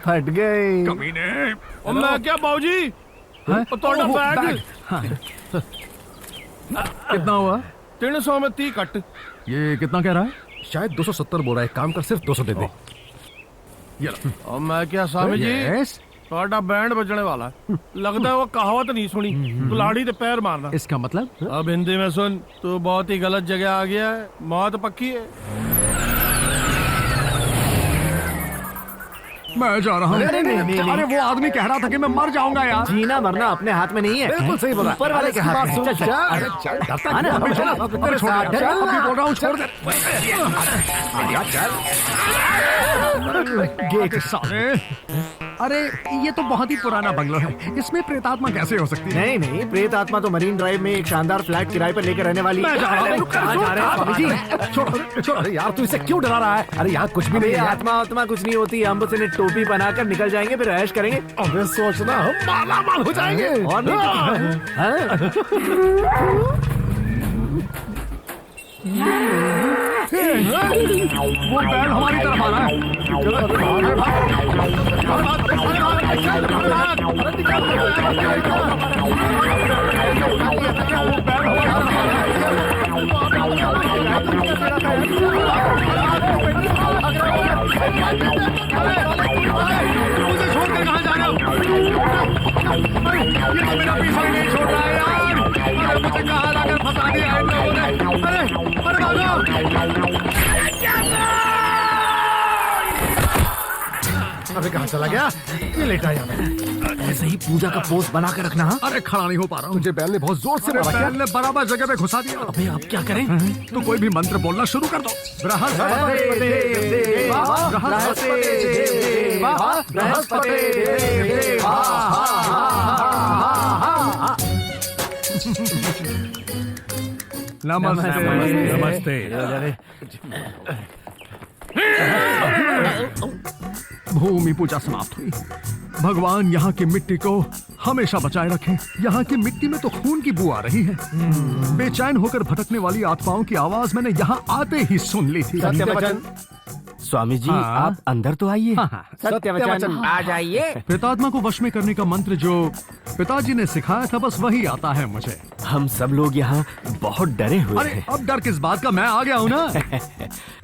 फट गई। कमीने। मैं क्या बाबूजी, थोड़ा बैग हाँ। कितना हुआ? 300 में 30 कट। ये कितना कह रहा है? शायद 270 बोल रहा है। काम कर, सिर्फ 200 दे दे। ये लो। और मैं क्या स्वामी जी, यस। थोड़ा बैंड बजने वाला है। लगता है वो कहावत नहीं सुनी, कुल्हाड़ी ते पैर मारना। इसका मतलब? अब हिंदी में सुन, तू बहुत ही गलत जगह आ गया है, मौत पक्की है। मैं जा रहा हूँ। अरे वो आदमी कह रहा था कि मैं मर जाऊंगा यार। जीना मरना अपने हाथ में नहीं है, बिल्कुल सही बोला। ऊपर वाले के हाथ में। चल बोल रहा हूँ छोड़ दे। गेट साले। अरे ये तो बहुत ही पुराना बंगलो है, इसमें प्रेतात्मा कैसे हो सकती है? नहीं, प्रेत आत्मा तो मरीन ड्राइव में एक शानदार फ्लैट किराए पर लेकर रहने वाली। मैं जा रहा हूँ। कहाँ जा रहे हैं स्वामी जी? छोड़। अरे यार, तू इसे क्यों डरा रहा है? अरे यहाँ कुछ भी नहीं है। आत्मा कुछ नहीं होती। हम बस इन्हें टोपी बनाकर निकल जाएंगे, फिर ऐश करेंगे। अबे सोचना, हम मालामाल हो जाएंगे। और वो बैल हमारी तरफ आ रहा है। मुझे छोड़कर कहाँ जा रहे हो? ये तो मेरा पीछा नहीं छोड़ रहा है यार। अरे मुझे कहाँ लाकर फंसा दिया इन लोगों ने। अरे भागो। अबे कहाँ चला गया? ये लेटा यहाँ में। ऐसे ही पूजा का पोस्ट बना कर रखना। अरे खड़ा नहीं हो पा रहा हूँ। तुझे बैल ने बहुत जोर से मारा क्या? बैल ने बराबर जगह पे घुसा दिया। अबे अब क्या करें? तो कोई भी मंत्र बोलना शुरू कर दो। नमस्ते। भूमि पूजा समाप्त हुई। भगवान यहाँ की मिट्टी को हमेशा बचाए रखें। यहाँ की मिट्टी में तो खून की बू आ रही है। बेचैन होकर भटकने वाली आत्माओं की आवाज मैंने यहाँ आते ही सुन ली थी। सत्यवचन। स्वामी जी, हाँ। आप अंदर तो आइए। सत्यवचन। आ जाइए। प्रेतात्मा को वश में करने का मंत्र जो पिताजी ने सिखाया था, बस वही आता है मुझे। हम सब लोग यहाँ बहुत डरे हुए अरे हैं। अब डर किस बात का, मैं आ गया हूँ ना।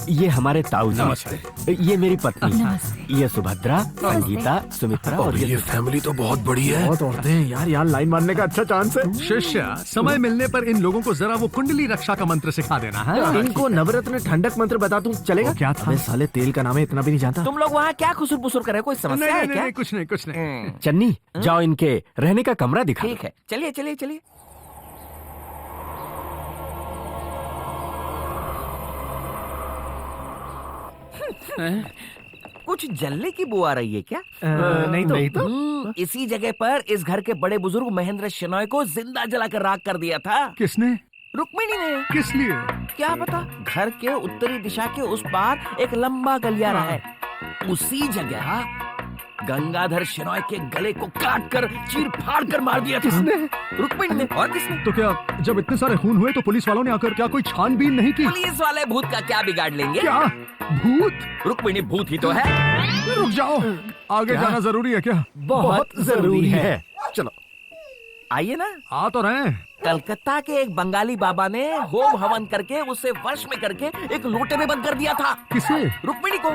ये हमारे ताऊ जी। नमस्ते। ये मेरी पत्नी। नमस्ते। ये सुभद्रा, संगीता, सुमित्रा और ये फैमिली तो बहुत बड़ी है। बहुत औरतें हैं यार, यहाँ लाइन मारने का अच्छा चांस है। शिष्य, समय मिलने पर इन लोगों को जरा वो कुंडली रक्षा का मंत्र सिखा देना है। इनको नवरत्न ठंडक मंत्र बता दूं चलेगा? वो क्या था? अबे साले तेल का नाम है, इतना भी नहीं जानता। तुम लोग वहाँ क्या खुसुर पुसुर कर रहे हो? कोई समस्या है क्या? नहीं, कुछ नहीं, कुछ नहीं। चन्नी, जाओ इनके रहने का कमरा दिखा दो। ठीक है, चलिए चलिए चलिए। कुछ जलने की बू आ रही है क्या? नहीं तो। इसी जगह पर इस घर के बड़े बुजुर्ग महेंद्र शेनॉय को जिंदा जलाकर राख कर दिया था। किसने? रुक्मिणी ने। किस लिए? क्या पता। घर के उत्तरी दिशा के उस पार एक लंबा गलियारा है, उसी जगह गंगाधर शेनॉय के गले को काट कर चीर फाड़ कर मार दिया था। किसने? रुक्मिणी ने। और किसने? तो क्या जब इतने सारे खून हुए तो पुलिस वालों ने आकर क्या कोई छानबीन नहीं की? पुलिस वाले भूत का क्या बिगाड़ लेंगे? क्या भूत? रुक्मिणी भूत ही तो है। रुक जाओ, आगे जाना जरूरी है क्या? बहुत जरूरी है। चलो आइए ना। आ तो रहे हैं। कलकत्ता के एक बंगाली बाबा ने होम हवन करके उसे वश में करके एक लोटे में बंद कर दिया था। किसे? रुक्मिणी को।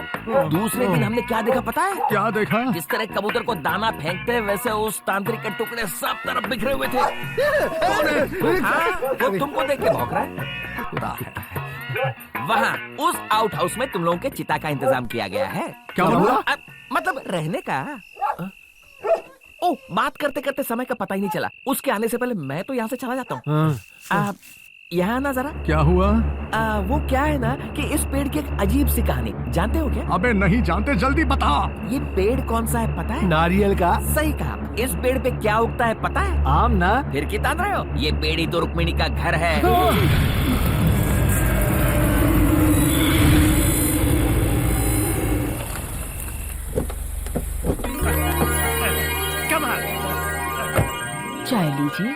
दूसरे दिन हमने क्या देखा पता है? क्या देखा? जिस तरह कबूतर को दाना फेंकते वैसे उस तांत्रिक के टुकड़े सब तरफ बिखरे हुए थे। हाँ, वो तुमको देख के भौंक रहा है। वहाँ उस आउट हाउस में तुम लोगों के चिता का इंतजाम किया गया है। क्या हुआ? मतलब रहने का। ओ, बात करते करते समय का पता ही नहीं चला। उसके आने से पहले मैं तो यहाँ से चला जाता हूँ। यहाँ ना जरा। क्या हुआ? वो क्या है ना कि इस पेड़ की एक अजीब सी कहानी जानते हो क्या? अबे नहीं जानते, जल्दी बता। ये पेड़ कौन सा है पता है? नारियल का। सही कहा। इस पेड़ पे क्या उगता है पता है? आम ना। फिर क्या तान रहे हो? ये पेड़ ही तो रुक्मिणी का घर है। चाय लीजिए।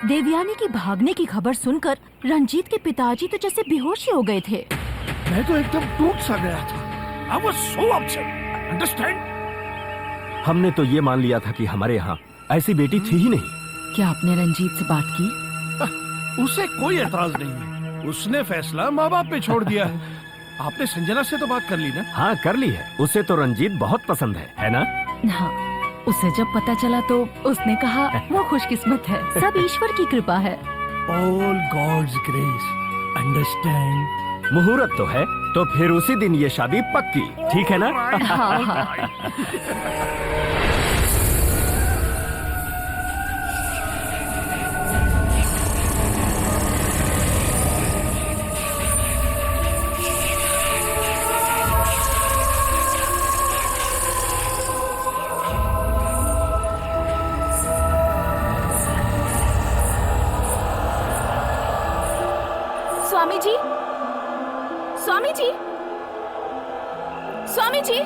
देवयानी की भागने की खबर सुनकर रंजीत के पिताजी तो जैसे बेहोश ही हो गए थे। मैं तो एकदम टूट सा गया था। I was so upset. Understand? हमने तो ये मान लिया था कि हमारे यहाँ ऐसी बेटी थी ही नहीं। क्या आपने रंजीत से बात की? उसे कोई एतराज नहीं है, उसने फैसला माँ बाप पे छोड़ दिया है। आपने संजना से तो बात कर ली ना? हाँ कर ली है, उसे तो रंजीत बहुत पसंद है ना? हाँ, उसे जब पता चला तो उसने कहा वो खुशकिस्मत है। सब ईश्वर की कृपा है। All God's grace, understand? मुहूर्त तो है, तो फिर उसी दिन ये शादी पक्की, ठीक है ना? हाँ हाँ। स्वामी जी, स्वामी जी, स्वामी जी।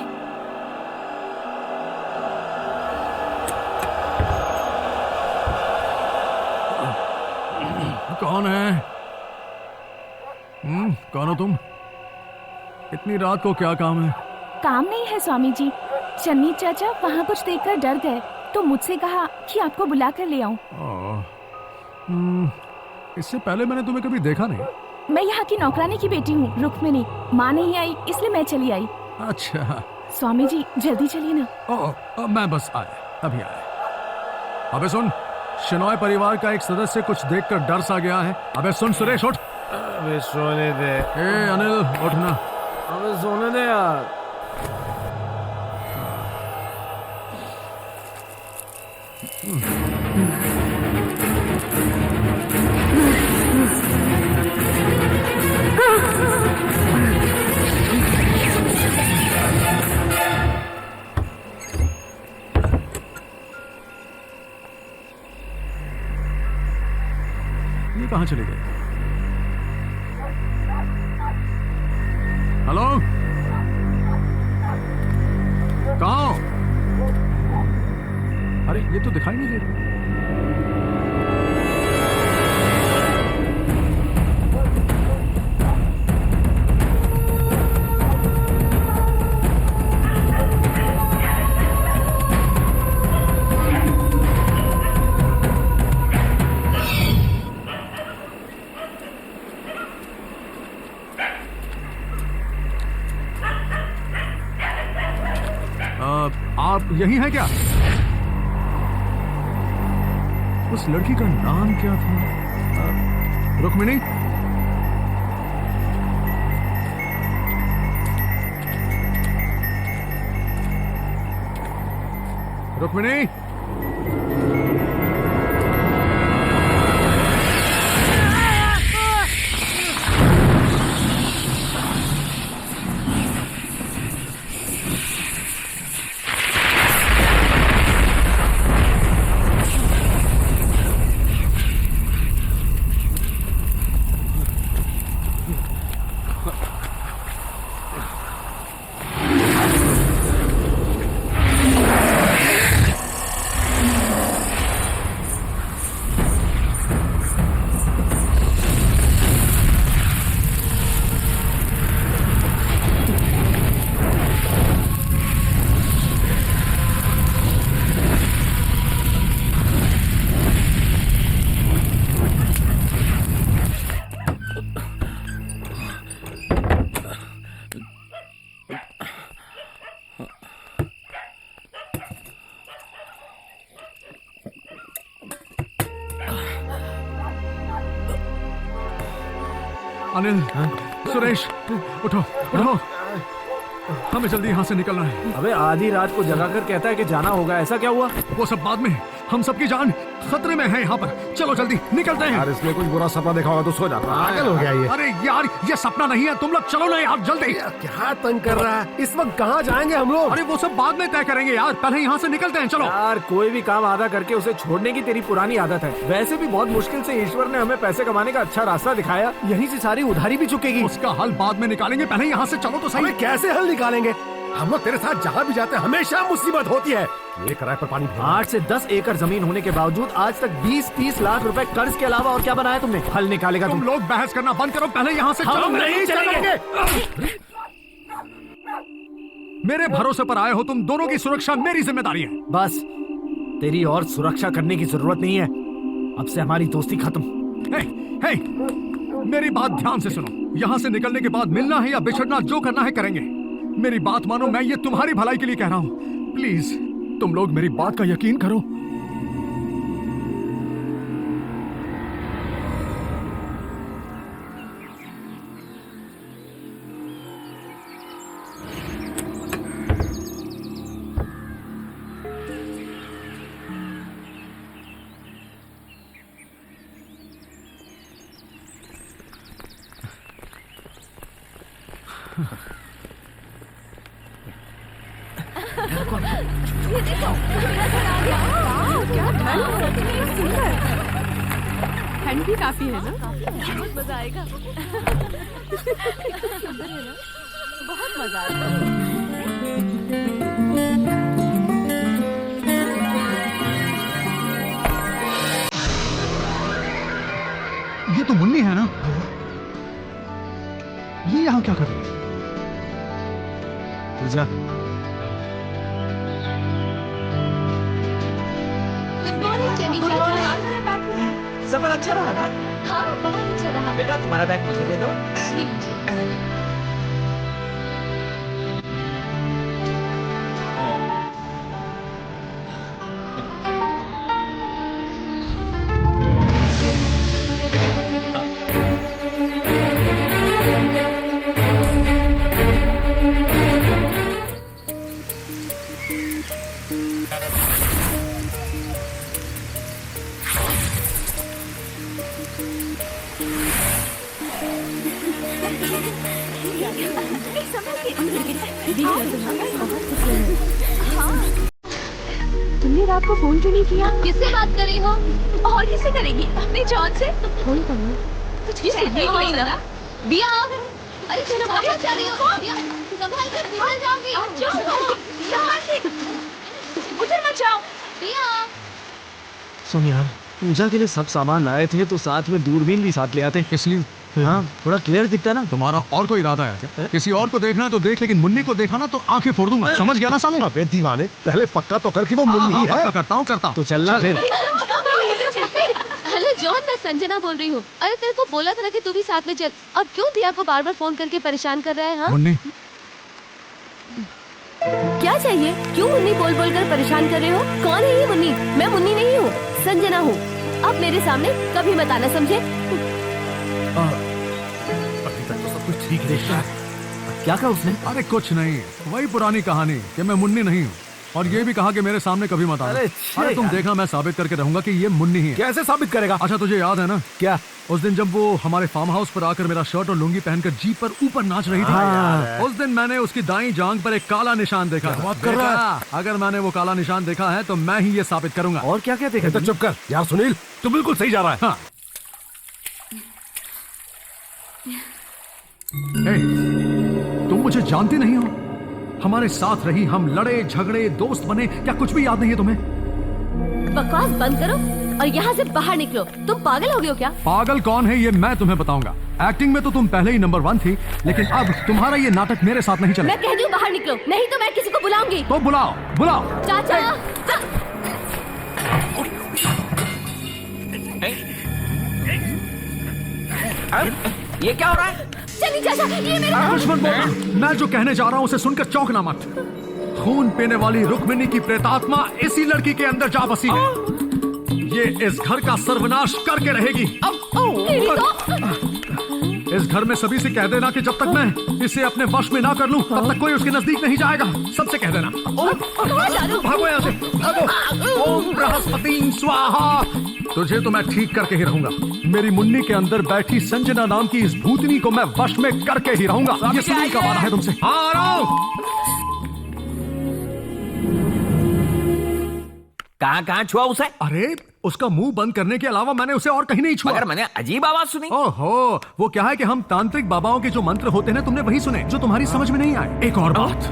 कौन है? कौन हो तुम? इतनी रात को क्या काम है? काम नहीं है स्वामी जी, चन्नी चाचा वहाँ कुछ देखकर डर गए तो मुझसे कहा कि आपको बुला कर ले आऊं। इससे पहले मैंने तुम्हें कभी देखा नहीं। मैं यहाँ की नौकरानी की बेटी हूँ, रुक्मिनी। माँ नहीं आई इसलिए मैं चली आई। अच्छा। स्वामी जी जल्दी चलिए ना। मैं बस आया, अभी आया। अबे सुन, शेनॉय परिवार का एक सदस्य कुछ देखकर डर सा गया है। अबे सुन सुरेश, उठ। अबे सोने दे। ए अनिल, उठना। अबे सोने दे यार। ये कहाँ चले गए? हेलो, कहाँ हो? अरे ये तो दिखाई नहीं दे रहा। आप यही हैं क्या? उस लड़की का नाम क्या था? रुक्मिणी? रुक्मिणी? अनिल, सुरेश, उठो उठो, हमें जल्दी यहाँ से निकलना है। अबे आधी रात को जगाकर कहता है कि जाना होगा, ऐसा क्या हुआ? वो सब बाद में, हम सबकी जान खतरे में है यहाँ पर। चलो जल्दी निकलते हैं। यार इसमें कुछ बुरा सपना देखा होगा तो सो जाता। पागल हो गया ये। अरे यार ये सपना नहीं है, तुम लोग चलो ना यार जल्दी। क्या तंग कर रहा है? इस वक्त कहाँ जाएंगे हम लोग? अरे वो सब बाद में तय करेंगे यार, पहले यहाँ से निकलते हैं। चलो यार कोई भी काम आधा करके उसे छोड़ने की तेरी पुरानी आदत है। वैसे भी बहुत मुश्किल से ईश्वर ने हमें पैसे कमाने का अच्छा रास्ता दिखाया, यहीं से सारी उधारी भी चुकेगी। उसका हल बाद में निकालेंगे, पहले यहाँ से चलो तो सही। कैसे हल निकालेंगे? हम लोग तेरे साथ जहाँ भी जाते हैं हमेशा मुसीबत होती है। ये किराए पर पानी 8 से 10 एकड़ जमीन होने के बावजूद आज तक 20-30 लाख रुपए कर्ज के अलावा और क्या बनाया तुमने? हल निकालेगा तुम लोग बहस करना बंद करो, पहले यहाँ से चलो। हम नहीं चलेंगे। मेरे भरोसे पर आए हो तुम, दोनों की सुरक्षा मेरी जिम्मेदारी है। बस तेरी और सुरक्षा करने की जरूरत नहीं है। अब से हमारी दोस्ती खत्म। हे, हे, मेरी बात ध्यान से सुनो। यहाँ से निकलने के बाद मिलना है या बिछड़ना, जो करना है करेंगे। मेरी बात मानो, मैं ये तुम्हारी भलाई के लिए कह रहा हूँ। प्लीज तुम लोग मेरी बात का यकीन करो। ये देखो, मेरा घर आ गया। वाह, क्या ठंड है, कितनी सुंदर। ठंड भी काफी है ना? बहुत मजा आएगा। कितना सुंदर है ना? बहुत मजा आएगा। ये तो मुन्नी है ना? ये यहाँ क्या कर रही है? पूजा, सफर अच्छा रहा ना? हाँ, बहुत अच्छा रहा। बेटा तुम्हारा बैग मुझे दे दो। तुमने रात को फोन क्यों नहीं किया? किससे बात कर रही हो? और किससे करेगी? अपने जॉन से। फोन करो। कुछ भी नहीं हुई ना। बिया, अरे चलो बाहर जा रही हो। बिया, संभाल कर निकल जाओगी। संभाल के। उधर मत जाओ। बिया। सुन यार, पूजा के लिए सब सामान लाए थे तो साथ में दूरबीन भी साथ ले आते। इसलिए हाँ, थोड़ा क्लियर दिखता ना। तुम्हारा और कोई इरादा है? किसी और को देखना है तो देख, लेकिन मुन्नी को देखा ना तो आंखें फोड़ दूंगा। समझ गया ना साले? अबे दीवाने, पहले पक्का तो कर कि वो मुन्नी ही है। करता हूँ। तो चलना फिर। हेलो जॉन, मैं संजना बोल रही हूँ। अरे तेरे को बोला था ना कि तू भी साथ में चल। और क्यों दिया को बार बार फोन करके परेशान कर रहा है? हाँ मुन्नी, क्या चाहिए? क्यों मुन्नी बोल बोल कर परेशान कर रहे हो? कौन है ये मुन्नी? मैं मुन्नी नहीं हूँ, संजना हूँ। अब मेरे सामने कभी मत आना, समझे? अभी तक तो सब कुछ ठीक है। क्या कहा उसने? अरे कुछ नहीं, वही पुरानी कहानी कि मैं मुन्नी नहीं हूँ। और ये भी कहा कि मेरे सामने कभी मत आना। अरे तुम देखना, मैं साबित करके रहूंगा कि ये मुन्नी ही है। कैसे साबित करेगा? अच्छा तुझे याद है ना? क्या? उस दिन जब वो हमारे फार्म हाउस पर आकर मेरा शर्ट और लुंगी पहनकर जीप पर ऊपर नाच रही थी, उस दिन मैंने उसकी दाईं जांघ पर एक काला निशान देखा। बात कर रहा है? अगर मैंने वो काला निशान देखा है तो मैं ही ये साबित करूंगा। और क्या क्या देखा? तो चुप कर यार सुनील, तू बिल्कुल सही जा रहा है। हाँ। हे, तुम मुझे जानती नहीं हो? हमारे साथ रही, हम लड़े झगड़े, दोस्त बने, क्या कुछ भी याद नहीं है तुम्हें? बकवास बंद करो और यहाँ से बाहर निकलो। तुम पागल हो गए हो क्या? पागल कौन है ये मैं तुम्हें बताऊंगा। एक्टिंग में तो तुम पहले ही नंबर 1 थी, लेकिन अब तुम्हारा ये नाटक मेरे साथ नहीं चलेगा। मैं कह रही हूँ बाहर निकलो, नहीं तो मैं किसी को बुलाऊंगी। तो बुलाओ बुलाओ। चाचा, ये क्या हो रहा है? चलिए चाचा, ये मेरा कुछ मत बोलना। मैं जो कहने जा रहा हूँ उसे सुनकर चौंकना मत। खून पीने वाली रुक्मिणी की प्रेतात्मा इसी लड़की के अंदर जा बसी है। ये इस घर का सर्वनाश करके रहेगी। इस घर में सभी से कह देना कि जब तक मैं इसे अपने वश में ना कर लूं, तब तक कोई उसके नजदीक नहीं जाएगा। सबसे कह देना। भागो यहाँ से, भागो। ओम बृहस्पति स्वाहा। तुझे तो मैं ठीक करके ही रहूंगा। मेरी मुन्नी के अंदर बैठी संजना नाम की इस भूतनी को मैं वश में करके ही रहूंगा। ये सुनील का वादा है तुमसे। हाँ आ रहा हूं। कहाँ छुआ उसे? अरे उसका मुंह बंद करने के अलावा मैंने उसे और कहीं नहीं छुआ। मगर मैंने अजीब आवाज सुनी। ओहो, वो क्या है कि हम तांत्रिक बाबाओं के जो मंत्र होते हैं तुमने वही सुने जो तुम्हारी समझ में नहीं आए। एक और बात,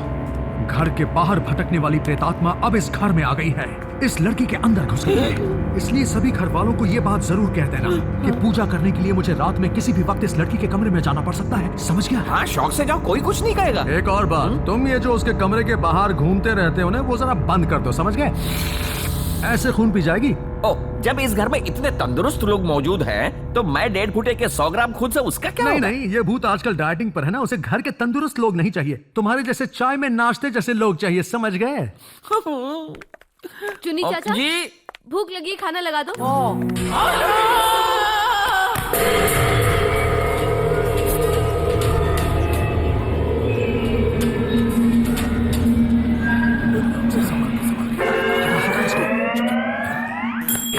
घर के बाहर भटकने वाली प्रेतात्मा अब इस घर में आ गई है, इस लड़की के अंदर घुस गई है। इसलिए सभी घर वालों को ये बात जरूर कह देना कि पूजा करने के लिए मुझे रात में किसी भी वक्त इस लड़की के कमरे में जाना पड़ सकता है। समझ गया? हाँ, शौक से जाओ, कोई कुछ नहीं कहेगा। एक और बात, तुम ये जो उसके कमरे के बाहर घूमते रहते हो ना, वो जरा बंद कर दो। समझ गए? ऐसे खून पी जाएगी। ओ, जब इस घर में इतने तंदुरुस्त लोग मौजूद हैं, तो मैं 1.5 फुटे के 100 ग्राम खुद से उसका क्या नहीं होगा? नहीं, ये भूत आजकल डाइटिंग पर है ना, उसे घर के तंदुरुस्त लोग नहीं चाहिए, तुम्हारे जैसे चाय में नाश्ते जैसे लोग चाहिए, समझ गए? चुनी चाचा जी भूख लगी, खाना लगा दो।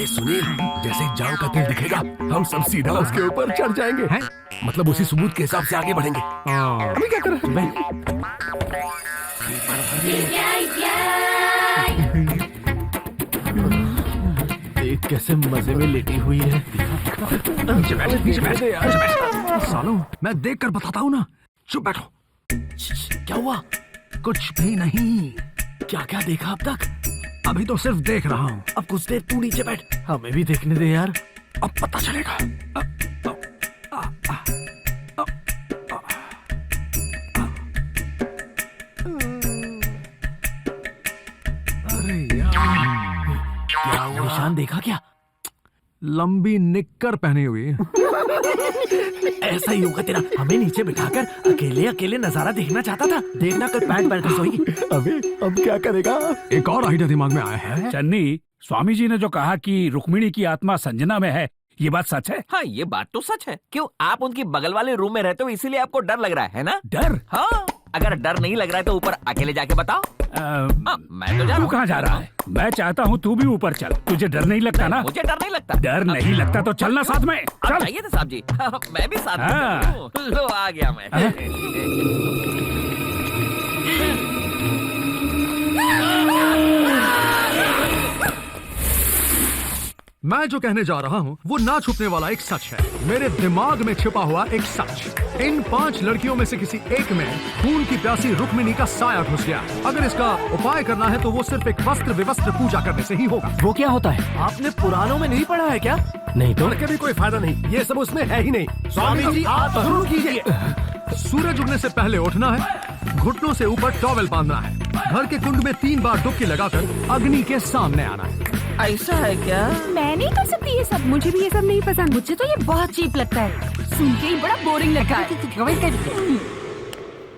सुनील, जैसे ही जाओ का तेल दिखेगा हम सब सीधा उसके ऊपर चढ़ जाएंगे। हैं? मतलब उसी सबूत के हिसाब से आगे बढ़ेंगे। अभी क्या कर रहे हैं? देख कैसे मजे में लेटी हुई है। नीचे बैठ यार। सालों, मैं देख कर बताता हूँ ना। चुप बैठो। क्या हुआ? कुछ भी नहीं। क्या क्या देखा अब तक? अभी तो सिर्फ देख रहा हूँ। अब कुछ देर तू नीचे बैठ, हमें भी देखने दे यार। अब पता चलेगा। अरे यार, क्या हुआ? निशान देखा क्या? लंबी निक्कर पहनी हुई है। ऐसा ही होगा तेरा। हमें नीचे बिठाकर अकेले अकेले नजारा देखना चाहता था। देखना कल पैंट पहनकर सोएगी। अबे अब क्या करेगा? एक और आइडिया दिमाग में आया है। चन्नी, स्वामी जी ने जो कहा कि रुक्मिणी की आत्मा संजना में है, ये बात सच है? हाँ, ये बात तो सच है। क्यों, आप उनकी बगल वाले रूम में रहते हो, इसीलिए आपको डर लग रहा है ना? डर? हाँ, अगर डर नहीं लग रहा है तो ऊपर अकेले जाके बताओ। मैं तो जा तू कहाँ जा रहा है? मैं चाहता हूँ तू भी ऊपर चल। तुझे डर नहीं लगता ना? मुझे डर नहीं लगता। डर नहीं लगता तो चलना साथ में। आप चल। चाहिए थे साहब जी। मैं भी साथ में हाँ। चलूं। लो आ गया मैं। मैं जो कहने जा रहा हूँ वो ना छुपने वाला एक सच है, मेरे दिमाग में छिपा हुआ एक सच। इन 5 लड़कियों में से किसी एक में खून की प्यासी रुक्मिणी का साया घुस गया। अगर इसका उपाय करना है तो वो सिर्फ एक वस्त्र विवस्त्र पूजा करने से ही होगा। वो क्या होता है? आपने पुराणों में नहीं पढ़ा है क्या? नहीं तो के भी कोई फायदा नहीं, ये सब उसमें है ही नहीं। स्वामी जी आप शुरू कीजिए। सूरज उगने से पहले उठना है, घुटनों से ऊपर टॉवेल बांधना है, घर के कुंड में 3 बार डुबकी लगाकर अग्नि के सामने आना है। ऐसा है क्या? मैं नहीं कर सकती ये सब, मुझे भी ये सब नहीं पसंद। मुझे तो ये बहुत चीप लगता है, सुन के ही बड़ा बोरिंग लगता है।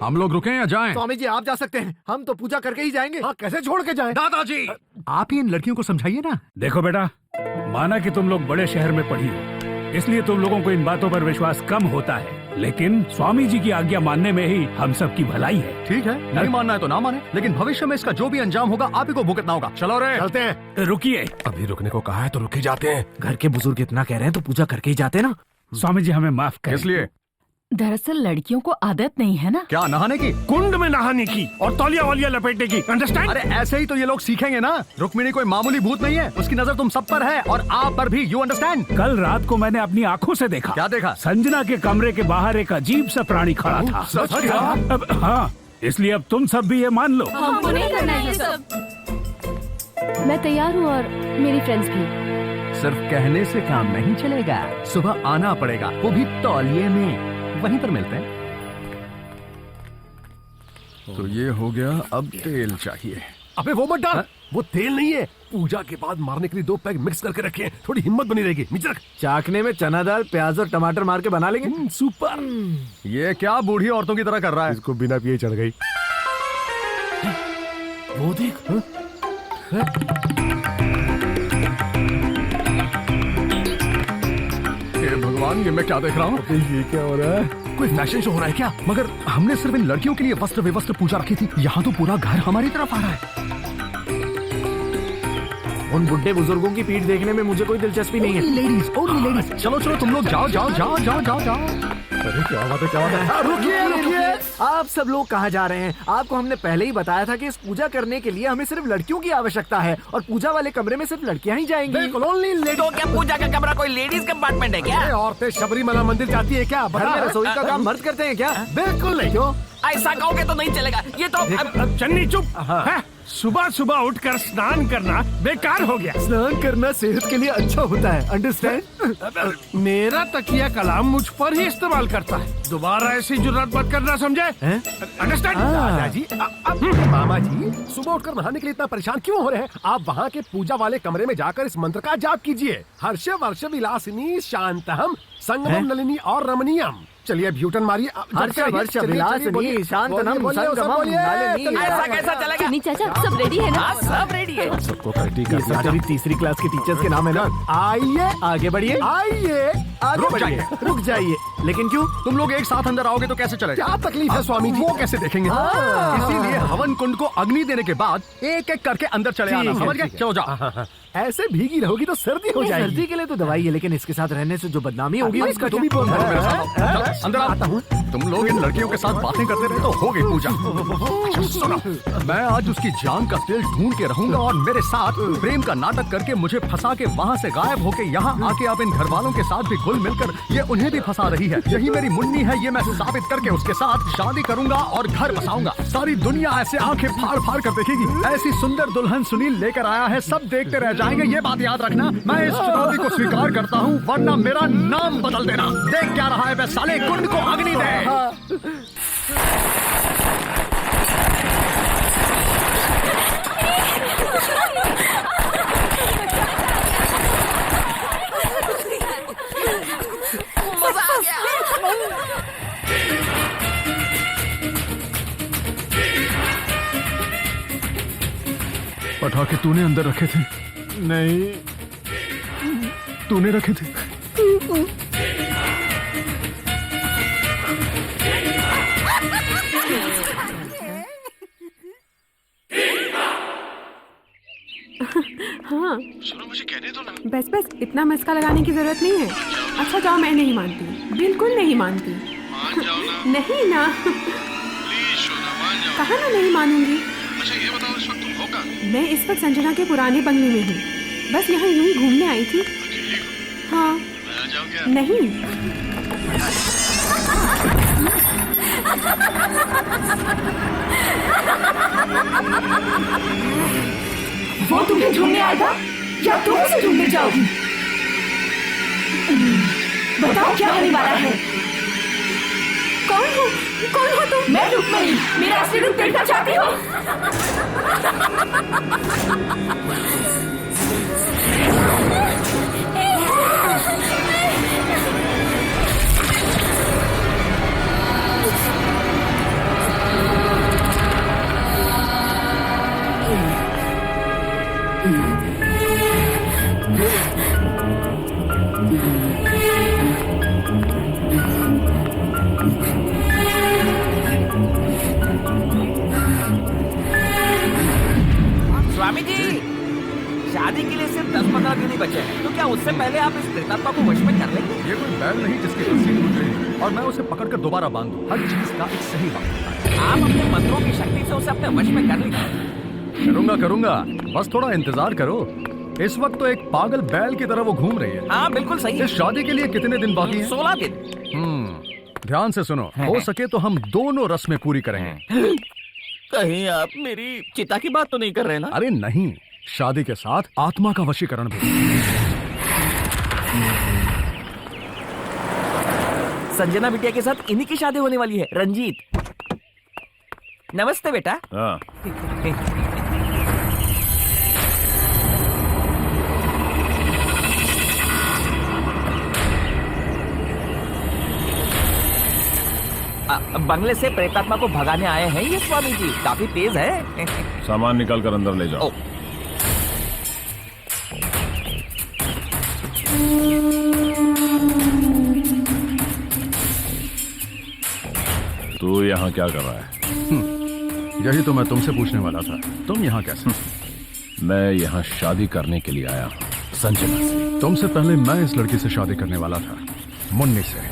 हम लोग रुकें या जाएं? स्वामी जी आप जा सकते हैं, हम तो पूजा करके ही जाएंगे। हाँ, कैसे छोड़ के जाएं? दादाजी, आप ही इन लड़कियों को समझाइए ना। देखो बेटा, माना कि तुम लोग बड़े शहर में पढ़ी हो, इसलिए तुम लोगों को इन बातों पर विश्वास कम होता है, लेकिन स्वामी जी की आज्ञा मानने में ही हम सब की भलाई है। ठीक है, नहीं मानना है तो ना माने, लेकिन भविष्य में इसका जो भी अंजाम होगा आप ही को भुगतना होगा। चलो रे, चलते हैं। रुकिए। अभी रुकने को कहा है तो रुके जाते हैं। घर के बुजुर्ग इतना कह रहे हैं तो पूजा करके ही जाते ना। स्वामी जी हमें माफ करें। इसलिए दरअसल लड़कियों को आदत नहीं है ना। क्या नहाने की? कुंड में नहाने की और तौलिया वालिया लपेटने की। अंडरस्टैंड? अरे ऐसे ही तो ये लोग सीखेंगे ना। रुक्मिणी कोई मामूली भूत नहीं है, उसकी नजर तुम सब पर है और आप पर भी। You understand? कल रात को मैंने अपनी आंखों से देखा। क्या देखा? संजना के कमरे के बाहर एक अजीब सा प्राणी खड़ा था। सच क्या? अब हाँ, इसलिए अब तुम सब भी ये मान लो। हमको नहीं करना है ये सब। मैं तैयार हूँ और मेरी फ्रेंड्स भी। सिर्फ कहने से काम नहीं चलेगा, सुबह आना पड़ेगा, वो भी तौलिए में। वहीं पर मिलते हैं। तो ये हो गया, अब तेल चाहिए। अबे वो मत डाल, वो तेल नहीं है। पूजा के बाद मारने के लिए 2 पैक मिक्स करके रखे हैं, थोड़ी हिम्मत बनी रहेगी। नीचे रख। चाकने में चना दाल, प्याज और टमाटर मार के बना लेंगे। सुपर। ये क्या बूढ़ी औरतों की तरह कर रहा है? इसको बिना पिए चढ़ गई। वो देख। हे भगवान, ये मैं क्या देख रहा हूँ? ये क्या हो रहा है? कोई फैशन शो हो रहा है क्या? मगर हमने सिर्फ इन लड़कियों के लिए वस्त्र विवस्त्र पूजा रखी थी, यहाँ तो पूरा घर हमारी तरफ आ रहा है। उन बुढ़े बुजुर्गों की पीठ देखने में मुझे कोई दिलचस्पी नहीं है। Ladies, only ladies. चलो चलो तुम लोग जाओ जाओ जाओ जाओ जाओ जाओ। अरे क्या बात है, क्या बात है? रुकिए रुकिए, आप सब लोग कहाँ जा रहे हैं? आपको हमने पहले ही बताया था कि इस पूजा करने के लिए हमें सिर्फ लड़कियों की आवश्यकता है और पूजा वाले कमरे में सिर्फ लड़कियां ही जाएंगी। बिल्कुल, ओनली लेडीज। तो क्या पूजा का कमरा कोई लेडीज कंपार्टमेंट है क्या? अरे औरतें शबरीमला मंदिर जाती है क्या? घर में रसोई का काम मर्द करते हैं क्या? बिल्कुल नहीं। क्यों? ऐसा कहोगे तो नहीं चलेगा। ये तो अब चन्नी चुप है। सुबह सुबह उठकर स्नान करना बेकार हो गया। स्नान करना सेहत के लिए अच्छा होता है, अंडरस्टैंड? मेरा तकिया कलाम मुझ पर ही इस्तेमाल करता है, दोबारा ऐसी जुर्रत मत करना, समझे? अंडरस्टैंड? दादाजी, मामा जी, सुबह उठकर नहाने के लिए इतना परेशान क्यों हो रहे हैं? आप वहाँ के पूजा वाले कमरे में जाकर इस मंत्र का जाप कीजिए। हर्ष वर्ष विलासिनी शांतहम संगमम नलिनी और रमणीयम। चलिए ब्यूटन मारिए। हर्ष वर्ष विलासिनी शांतनम संगमम नलिनी। ऐसा कैसा चलेगा? नहीं चाचा, सब रेडी है ना? हाँ, सब रेडी है। सबको पार्टी ये सब जब तीसरी क्लास के टीचर्स के नाम है ना। आइए आगे बढ़िए, आइए आगे बढ़िए। रुक जाइए। लेकिन क्यों? तुम लोग एक साथ अंदर आओगे तो कैसे चलेगा? क्या तकलीफ है स्वामी जी? वो कैसे देखेंगे? इसीलिए हवन कुंड को अग्नि देने के बाद एक एक करके अंदर चले आना, समझ गए? चलो जाओ। ऐसे भीगी रहोगी तो सर्दी हो जाएगी। सर्दी के लिए तो दवाई है, लेकिन इसके साथ रहने से जो बदनामी होगी उसका तुम भी बोल रहे हो मेरे साथ। अंदर आता हूँ। तुम लोग इन लड़कियों के साथ बातें करते रहे तो हो गई पूजा। अच्छा, सुनो, मैं आज उसकी जान का तेल ढूंढ के रहूंगा और मेरे साथ प्रेम का नाटक करके मुझे फंसा के वहाँ से गायब होके यहाँ आके आप इन घर वालों के साथ भी घुल मिलकर ये उन्हें भी फंसा रही है। यही मेरी मुन्नी है, ये मैं साबित करके उसके साथ शादी करूंगा और घर बसाऊंगा। सारी दुनिया ऐसे आंखें फाड़ फाड़ कर देखेगी। ऐसी सुंदर दुल्हन सुनील लेकर आया है, सब देखते रह जाएंगे। ये बात याद रखना, मैं इस चुनौती को स्वीकार करता हूँ, वरना मेरा नाम बदल देना। देख क्या रहा है, मैं साले कुंड को अग्नि दे। मजा आ गया। पटाखे तूने अंदर रखे थे? नहीं, तूने रखे थे। हाँ सुनो, मुझे कहने दो ना। बस बस, इतना मस्का लगाने की जरूरत नहीं है। अच्छा जाओ, मैं नहीं मानती, बिल्कुल नहीं मानती। मान जाओ ना। नहीं ना, प्लीज सोना मान जाओ। कहाँ ना नहीं मानूंगी। अच्छा ये बताओ, इस वक्त तुम हो कहाँ? मैं इस वक्त संजना के पुराने बंगले में हूँ, बस यहाँ यूं ही घूमने आई थी। हाँ। मैं आ जाऊँ क्या? नहीं। वो तुम्हें ढूंढने आएगा या तुम उसे ढूंढने जाओगी? बताओ क्या होने वाला है? कौन हो तुम? मैं रुक्मणी, मेरा असली रूप देखना चाहती हो? स्वामी जी, शादी के लिए सिर्फ 10-15 दिन ही बचे हैं, तो क्या उससे पहले आप इस प्रेतात्मा को वश में कर लेंगे? ये कोई बैल नहीं जिसकी रस्सी टूट गई और मैं उसे पकड़कर दोबारा बांध दूं। हर चीज का एक सही वक्त होता है। आप अपने मंत्रों की शक्ति से उसे अपने वश में कर लेंगे। करूंगा, बस थोड़ा इंतजार करो। इस वक्त तो एक पागल बैल की तरह वो घूम रही है। हाँ बिल्कुल सही। इस शादी के लिए कितने दिन बाकी हैं? 16 दिन। ध्यान से सुनो, हो सके तो हम दोनों रस्में पूरी करेंगे। कहीं आप मेरी चिता की बात तो नहीं कर रहे ना? अरे नहीं, शादी के साथ आत्मा का वशीकरण भी। संजना बिटिया के साथ इन्हीं की शादी होने वाली है, रंजीत। नमस्ते बेटा। हाँ। बंगले से प्रेतात्मा को भगाने आए हैं ये स्वामी जी, काफी तेज है। सामान निकाल कर अंदर ले जाओ। तू यहाँ क्या कर रहा है? यही तो मैं तुमसे पूछने वाला था, तुम यहाँ कैसे? मैं यहाँ शादी करने के लिए आया हूँ संजना से। तुमसे पहले मैं इस लड़की से शादी करने वाला था, मुन्नी से।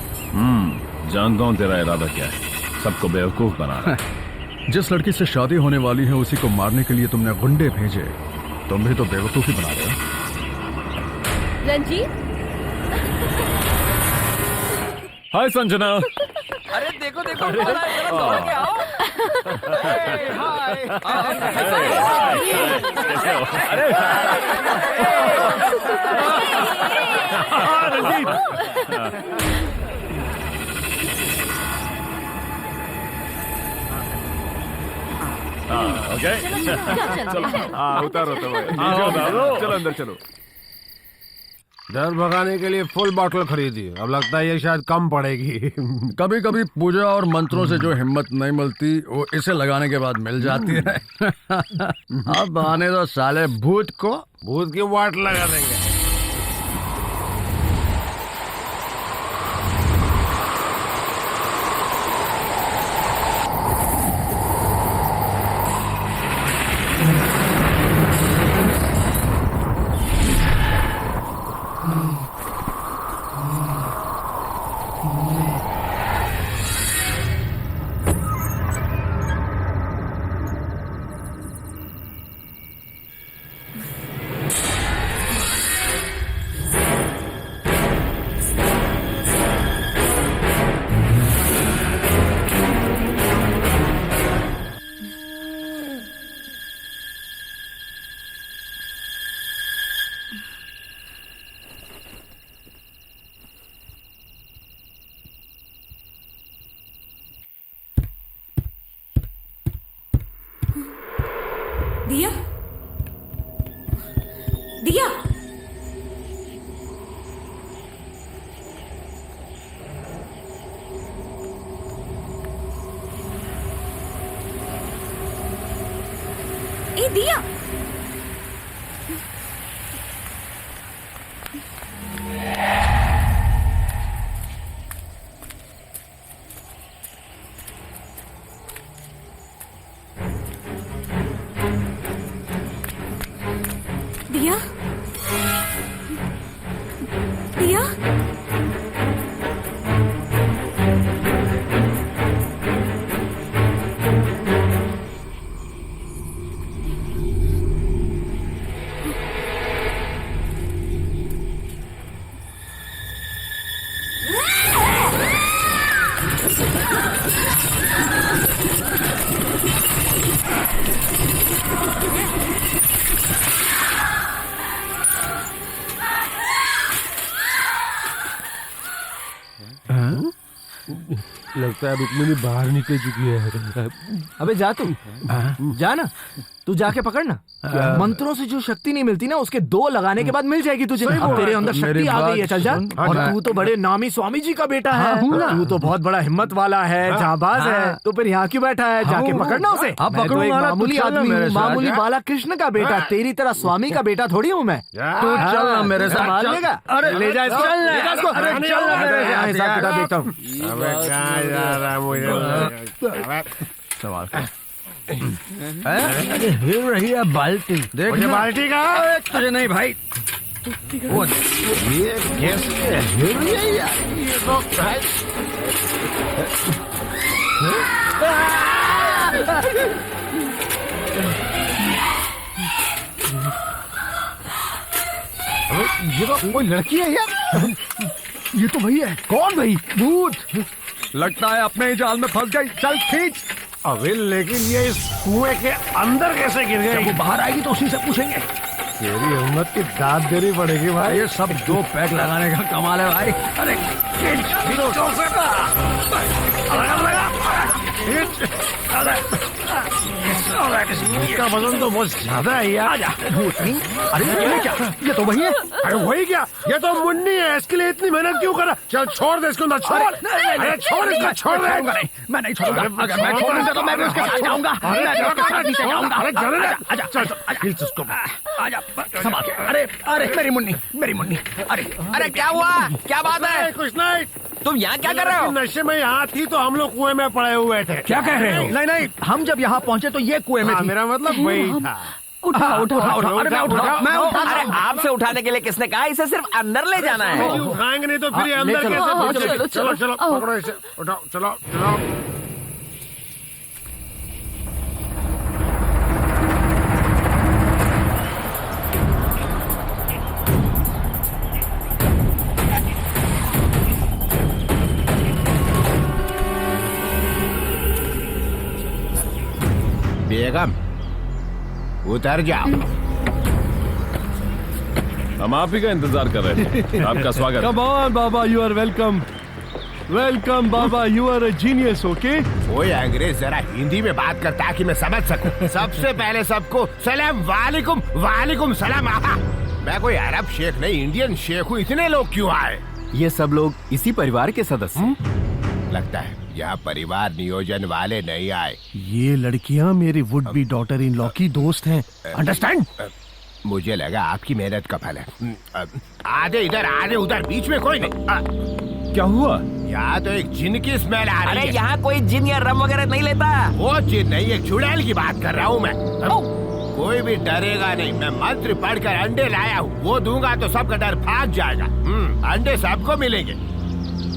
जानता हूँ तेरा इरादा क्या है, सबको बेवकूफ बनाना है। जिस लड़की से शादी होने वाली है उसी को मारने के लिए तुमने गुंडे भेजे, तुम भी तो बेवकूफी बना रहे हो। रंजीत, हाय संजना। अरे देखो देखो कौन आया, जरा दौड़ के आओ। ओके हाँ उतारो तो चलो अंदर चलो। डर भगाने के लिए फुल बॉटल खरीदी, अब लगता है ये शायद कम पड़ेगी। कभी कभी पूजा और मंत्रों से जो हिम्मत नहीं मिलती वो इसे लगाने के बाद मिल जाती है। अब आने दो साले भूत को, भूत की वाट लगा देंगे। दिया, दिया, ए दिया, दिया, दिया, लगता है रुक्मिणी बाहर निकल चुकी है। अबे जा तू, जा ना, तू जाके पकड़ ना। मंत्रों से जो शक्ति नहीं मिलती ना उसके 2 लगाने के बाद मिल जाएगी तुझे। अब तेरे अंदर शक्ति आ गई है, चल जा। और तू तो बड़े नामी स्वामी जी का बेटा है, तू तो बहुत बड़ा हिम्मत वाला है, जाबाज है, तो फिर यहाँ क्यों बैठा है? जाके पकड़ना उसे। मैं तो एक मामूली आदमी, मामूली बाला कृष्ण का बेटा, तेरी तरह स्वामी का बेटा थोड़ी हूँ मैं। तू चल ना मेरे साथ, संभाल लेगा। अरे ले जा इसको, ले जा इसको। अरे चल ना मेरे साथ, हिसाब किताब देखता हूँ। जा रहा है मुझे सवाल हिल रही है बाल्टी, देख मुझे बाल्टी का तुझे नहीं भाई। वो ये कैसे हिल रही है यार? ये तो भाई ये तो कोई लड़की है यार। ये तो वही है। कौन भाई? भूत। लगता है अपने ही जाल में फंस गई। चल खींच। अबे लेकिन ये इस कुएं के अंदर कैसे गिर गई? वो बाहर आएगी तो उसी से पूछेंगे। तेरी हिम्मत की दाद देनी पड़ेगी भाई। ये सब 2 पैक लगाने का कमाल है भाई। अरे इसका वजन तो बहुत ज्यादा है यार। अरे ये क्या? ये तो वही है। अरे वही क्या? ये तो मुन्नी है, इसके लिए इतनी मेहनत क्यों करा? चल छोड़ दे इसको ना, छोड़। अरे छोड़ इसको, छोड़ दे। मैं नहीं छोड़ूंगा। अगर मैं छोड़ दूंगा तो मैं भी उसके साथ जाऊंगा। अरे चल आजा चल खींच उसको। आजा संभाल के। अरे अरे मेरी मुन्नी, मेरी मुन्नी। अरे अरे क्या हुआ, क्या बात है? कुछ नहीं, तुम यहाँ क्या कर रहे हो? नशे में यहाँ थी तो हम लोग कुएं में पड़े हुए थे। क्या कह रहे हो? नहीं नहीं, हम जब यहाँ पहुँचे तो ये कुएं में थी। मेरा मतलब वही था। उठा, उठा। अरे मैं उठा। अरे आपसे उठाने के लिए किसने कहा? इसे सिर्फ अंदर ले जाना है। उठाएंगे नहीं तो फिर अंदर कैसे? चलो चलो पकड़ो इसे, उठाओ, चलो चलो। बेगम उतर जाओ। हम आप ही का इंतजार कर रहे थे। आपका स्वागत। कम ऑन बाबा, यू आर वेलकम। वेलकम बाबा, you are a genius. Okay कोई अंग्रेज जरा हिंदी में बात करता है कि मैं समझ सकूं। सबसे पहले सबको सलाम वालेकुम। वालेकुम सलाम। आहा, मैं कोई अरब शेख नहीं, इंडियन शेख हूँ। इतने लोग क्यों आए? ये सब लोग इसी परिवार के सदस्य। लगता है यहाँ परिवार नियोजन वाले नहीं आए। ये लड़कियाँ मेरी would be daughter in law की दोस्त हैं। अंडरस्टैंड? मुझे लगा आपकी मेहनत का फल है। आधे इधर आधे उधर, बीच में कोई नहीं। क्या हुआ? यहाँ तो एक जिन की स्मेल आ रही है। अरे यहाँ कोई जिन या रम वगैरह नहीं लेता। वो जिन नहीं, एक चुड़ैल की बात कर रहा हूँ मैं। कोई भी डरेगा नहीं। मैं मंत्र पढ़कर अंडे लाया हूँ, वो दूंगा तो सबका डर भाग जाएगा। अंडे सबको मिलेंगे।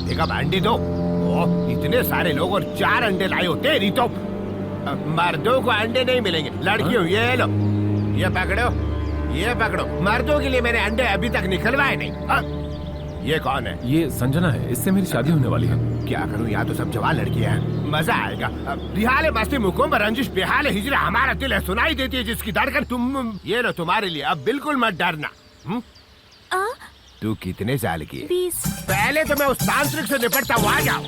देखा, अंडे दो। ओह, इतने सारे लोग और 4 अंडे लाए हो। तेरी तो मर्दों को अंडे नहीं मिलेंगे। लड़कियों ये लो, ये पकड़ो, ये पकड़ो। मर्दों के लिए मैंने अंडे अभी तक निकलवाए नहीं। ये कौन है? ये संजना है, इससे मेरी शादी होने वाली है। क्या करूं, यहाँ तो सब जवान लड़कियां हैं। मजा आएगा। बिहाले मस्ती मुकुम रंजिश बेहाल हिजरा हमारा दिल है, सुनाई देती है जिसकी धड़कन। तुम ये लो तुम्हारे लिए, अब बिल्कुल मत डरना। तू कितने साल की है? 20। पहले तो मैं उस तांत्रिक से निपटता हूँ, आ जाओ।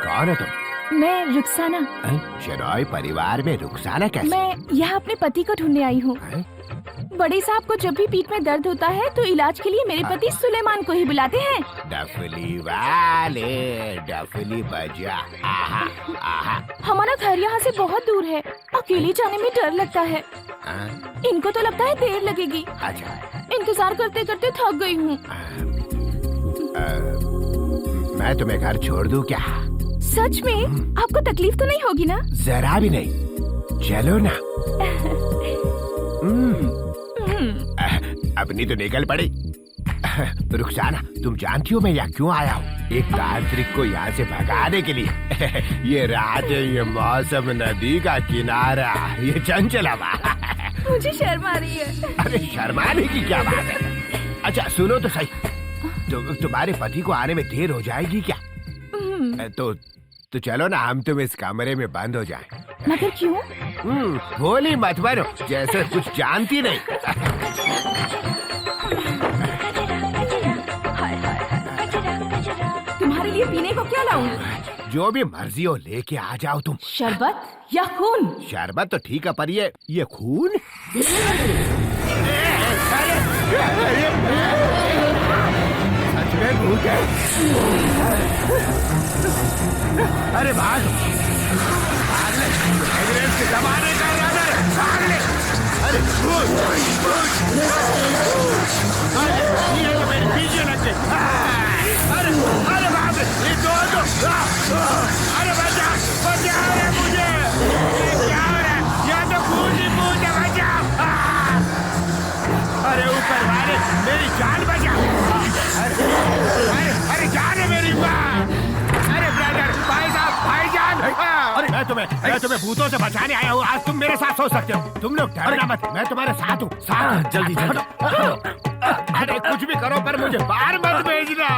कौन है तुम? मैं रुखसाना। शराय परिवार में रुखसाना कैसे? मैं यहाँ अपने पति को ढूंढने आई हूँ। बड़े साहब को जब भी पीठ में दर्द होता है तो इलाज के लिए मेरे पति सुलेमान को ही बुलाते हैं। डफली वाले डफली बजा। आहा, आहा। हमारा घर यहाँ से बहुत दूर है, अकेले जाने में डर लगता है। इनको तो लगता है देर लगेगी। अच्छा, इंतजार करते करते थक गई हूँ। मैं तुम्हें घर छोड़ दूँ क्या? सच में? आपको तकलीफ तो नहीं होगी ना? जरा भी नहीं। चलो ना। अपनी तो निकल पड़ी। रुखसाना, तुम जानती हो मैं यहाँ क्यों आया हूँ? एक तांत्रिक को यहाँ से भगाने के लिए। ये रात, ये मौसम, नदी का किनारा, ये चंचल हवा। मुझे शर्म आ रही है। अरे शर्माने की क्या बात है? अच्छा सुनो तो सही, तुम्हारे पति को आने में देर हो जाएगी क्या? तो चलो ना, हम तुम इस कमरे में बंद हो जाएं। मगर क्यों? भोली मत बनो, जैसे कुछ जानती नहीं। तुम्हारे लिए पीने को क्या लाऊं? जो भी मर्जी हो लेके आ जाओ तुम। शरबत या खून? शरबत तो ठीक है, पर ये खून? सच में भूत है? अरे भाग ले, अंग्रेज के जमाने का इरादा है, भाग ले। अरे ये तो मेरे पीछे लग गए। अरे बाप रे, ये दो। अरे बचा रे मुझे। ये क्या हो रहा है? या तो खून ही भूत है, बचा। अरे ऊपर वाले, मेरी जान बचा। अरे जान है मेरी बात। अरे ब्रदर, भाईजान, मैं तुम्हें भूतों से बचाने आया हूँ। आज तुम मेरे साथ सो सकते हो। तुम लोग डरना मत, मैं तुम्हारे साथ हूँ। जल्दी जल्दी। अरे कुछ भी करो, पर मुझे बाहर मत भेजना।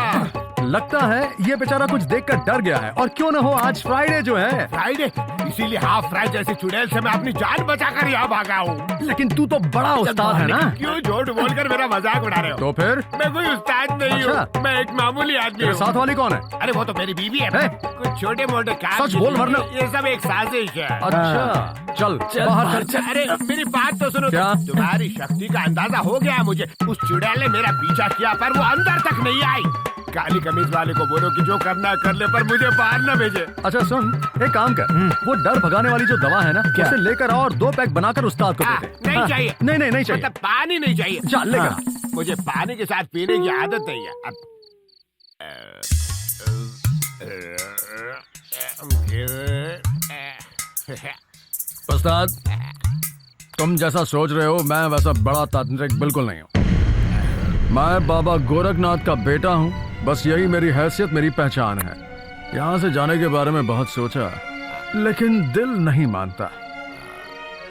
लगता है ये बेचारा कुछ देखकर डर गया है। और क्यों न हो, आज फ्राइडे जो है। फ्राइडे? इसीलिए हाफ फ्राई जैसी चुड़ैल से मैं अपनी जान बचाकर यहाँ भागा हूँ। लेकिन तू तो बड़ा उस्ताद है ना? क्यों झूठ बोलकर मेरा मजाक उड़ा रहे हो? तो फिर? मैं कोई उस्ताद नहीं हूँ, मैं एक मामूली आदमी हूँ। साथ वाली कौन है? अरे वो तो मेरी बीवी है। कुछ छोटे मोटे काम। सच बोल वरना। ये सब एक साजिश है। अच्छा चल बाहर चल। अरे मेरी बात तो सुनो। क्या? तुम्हारी शक्ति का अंदाजा हो गया मुझे। उस चुड़ैल ने मेरा पीछा किया, पर वो अंदर तक नहीं आई। काली कमीज वाले को बोलो कि जो करना कर ले, पर मुझे बाहर न भेजे। अच्छा सुन, एक काम कर, वो डर भगाने वाली जो दवा है ना, उसे लेकर और 2 पैक बनाकर उस्ताद को दे दे। नहीं चाहिए। नहीं चाहिए। मतलब पानी नहीं चाहिए। चल लेकर। मुझे पानी के साथ पीने की आदत नहीं है। उस्ताद, तुम जैसा सोच रहे हो मैं वैसा बड़ा तांत्रिक बिल्कुल नहीं हूँ। मैं बाबा गोरखनाथ का बेटा हूँ। बस यही मेरी हैसियत, मेरी पहचान है। यहाँ से जाने के बारे में बहुत सोचा, लेकिन दिल नहीं मानता।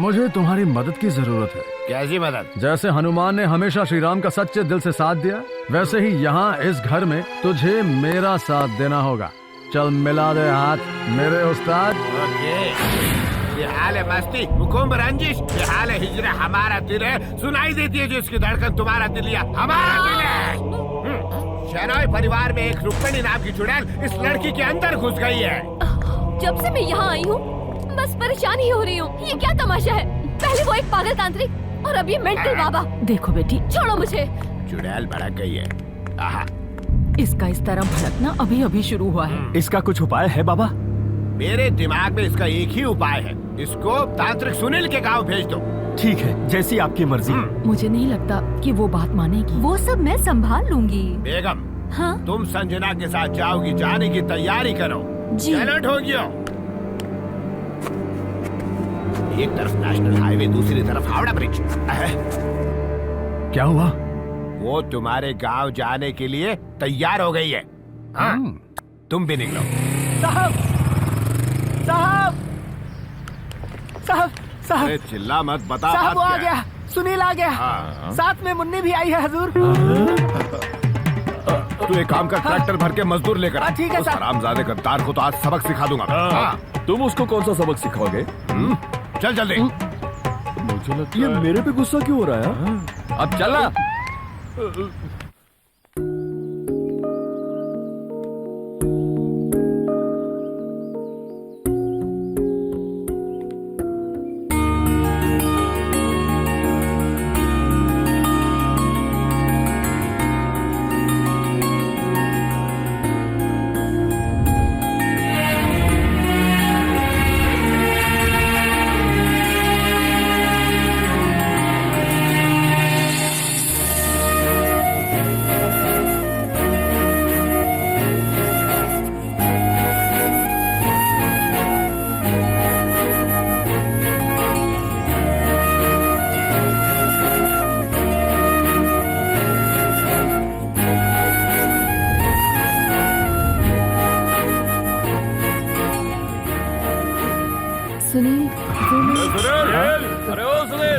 मुझे तुम्हारी मदद की जरूरत है। कैसी मदद? जैसे हनुमान ने हमेशा श्री राम का सच्चे दिल से साथ दिया, वैसे ही यहाँ इस घर में तुझे मेरा साथ देना होगा। चल मिला दे हाथ मेरे उस्ताद। ये हाल है मस्ती, हुकुम रंजिश, ये हाल है हिजरा, हमारा दिल है। सुनाई देती है जो इसकी धड़कन, तुम्हारा दिल या हमारा दिल है। शहनाई परिवार में एक रुक्मिणी नाम की चुड़ैल इस लड़की के अंदर घुस गई है। जब से मैं यहाँ आई हूँ बस परेशान ही हो रही हूँ। ये क्या तमाशा है? पहले वो एक पागल तांत्रिक और अब ये मेंटल बाबा। देखो बेटी, छोड़ो मुझे। चुड़ैल भड़क गई है। आहा। इसका इस तरह भड़कना अभी अभी शुरू हुआ है। इसका कुछ उपाय है बाबा? मेरे दिमाग में इसका एक ही उपाय है, इसको तांत्रिक सुनील के गांव भेज दो। ठीक है, जैसी आपकी मर्जी। मुझे नहीं लगता कि वो बात मानेगी। वो सब मैं संभाल लूंगी। बेगम, हाँ? तुम संजना के साथ जाओगी, जाने की तैयारी करो। जी। चलो ठोकियो। एक तरफ नेशनल हाईवे, दूसरी तरफ हावड़ा ब्रिज। क्या हुआ? वो तुम्हारे गांव जाने के लिए तैयार हो गई है। हाँ, तुम भी निकलो। साहब साहब साहब साहब अरे चिल्ला मत, बता साहब, बात वो आ क्या है? गया, सुनील आ गया। हाँ। साथ में मुन्नी भी आई है हजूर। तू एक काम कर, ट्रैक्टर भर के मजदूर लेकर आ। ठीक है उस साहब। हरामजादे गद्दार को तो आज सबक सिखा दूंगा। हाँ। तुम उसको कौन सा सबक सिखाओगे? चल जल्दी। मुझे लगता है मेरे पे गुस्सा क्यों हो रहा है? अब चला।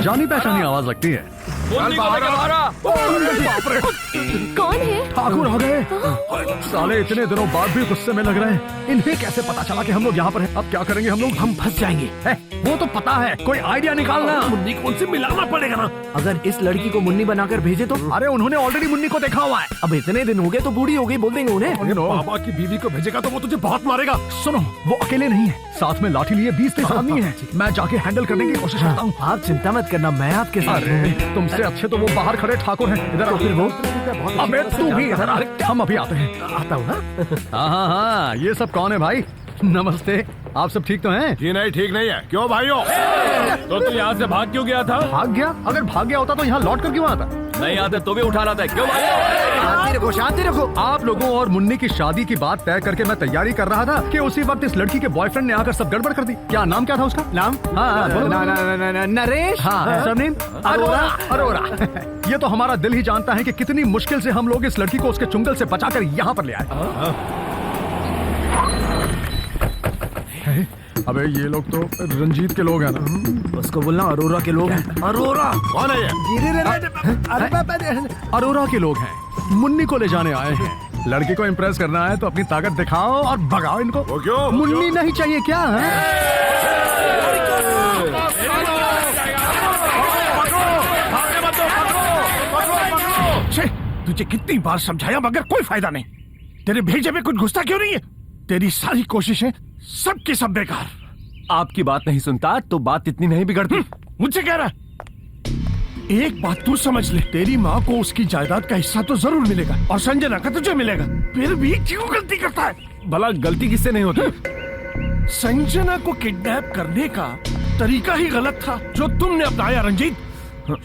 जानी पहचानी आवाज लगती है। कौन है? ठाकुर आ गए। साले इतने दिनों बाद भी गुस्से में लग रहे हैं। इन्हें कैसे पता चला कि हम लोग यहाँ पर हैं? अब क्या करेंगे हम लोग? हम फंस जाएंगे। वो तो पता है, कोई आइडिया निकालना। मुन्नी को उनसे मिलाना पड़ेगा ना। अगर इस लड़की को मुन्नी बनाकर भेजे तो? अरे उन्होंने ऑलरेडी मुन्नी को देखा हुआ है। अब इतने दिन हो गए तो बूढ़ी हो गई, बोल देंगे उन्हें। बाबा की बीवी को भेजेगा तो वो तुझे बहुत मारेगा। सुनो, वो अकेले नहीं है, साथ में लाठी लिए 20-30 आदमी है। मैं जाके हैंडल करने की कोशिश करता हूँ। आप चिंता मत करना, मैं आपके साथ हूँ। तुमसे अच्छे तो वो बाहर खड़े ठाकुर हैं। इधर फिर वो? अबे तू भी इधर आ। हम अभी आते हैं। आता हूँ ना। हाँ, ये सब कौन है भाई? नमस्ते, आप सब ठीक तो हैं? जी नहीं, ठीक नहीं है। क्यों भाइयों? तो तू यहाँ से भाग क्यों गया था? भाग गया? अगर भाग गया होता तो यहाँ लौट कर क्यों आता? नहीं आते तो भी उठा रहा था। क्यों भाई? शांति रखो, शांति रखो। आप लोगों और मुन्नी की शादी की बात तय करके मैं तैयारी कर रहा था कि उसी वक्त इस लड़की के बॉयफ्रेंड ने आकर सब गड़बड़ कर दी। क्या नाम क्या था उसका? नाम? हाँ, नरेश। हाँ, सरनेम? अरोरा। अरोरा। ये तो हमारा दिल ही जानता है कि कितनी मुश्किल से हम लोग इस लड़की को उसके चुंगल से बचाकर यहाँ पर ले आए। अबे ये लोग तो रंजीत के लोग हैं ना? उसको बोलना अरोरा के लोग हैं। अरोरा कौन है ये? अरोरा के लोग हैं, मुन्नी को ले जाने आए हैं। लड़की को इम्प्रेस करना है तो अपनी ताकत दिखाओ और भगाओ इनको। वो क्यों? मुन्नी नहीं चाहिए क्या? तुझे कितनी बार समझाया मगर कोई फायदा नहीं। तेरे भेजे में कुछ घुसता क्यों नहीं है? तेरी सारी कोशिशें सब की सब बेकार। आपकी बात नहीं सुनता तो बात इतनी नहीं बिगड़ती। मुझसे कह रहा? एक बात तू समझ ले, तेरी माँ को उसकी जायदाद का हिस्सा तो जरूर मिलेगा और संजना का तुझे मिलेगा। फिर भी क्यों गलती करता है? भला गलती किससे नहीं होती? संजना को किडनैप करने का तरीका ही गलत था जो तुमने अपनाया रंजीत।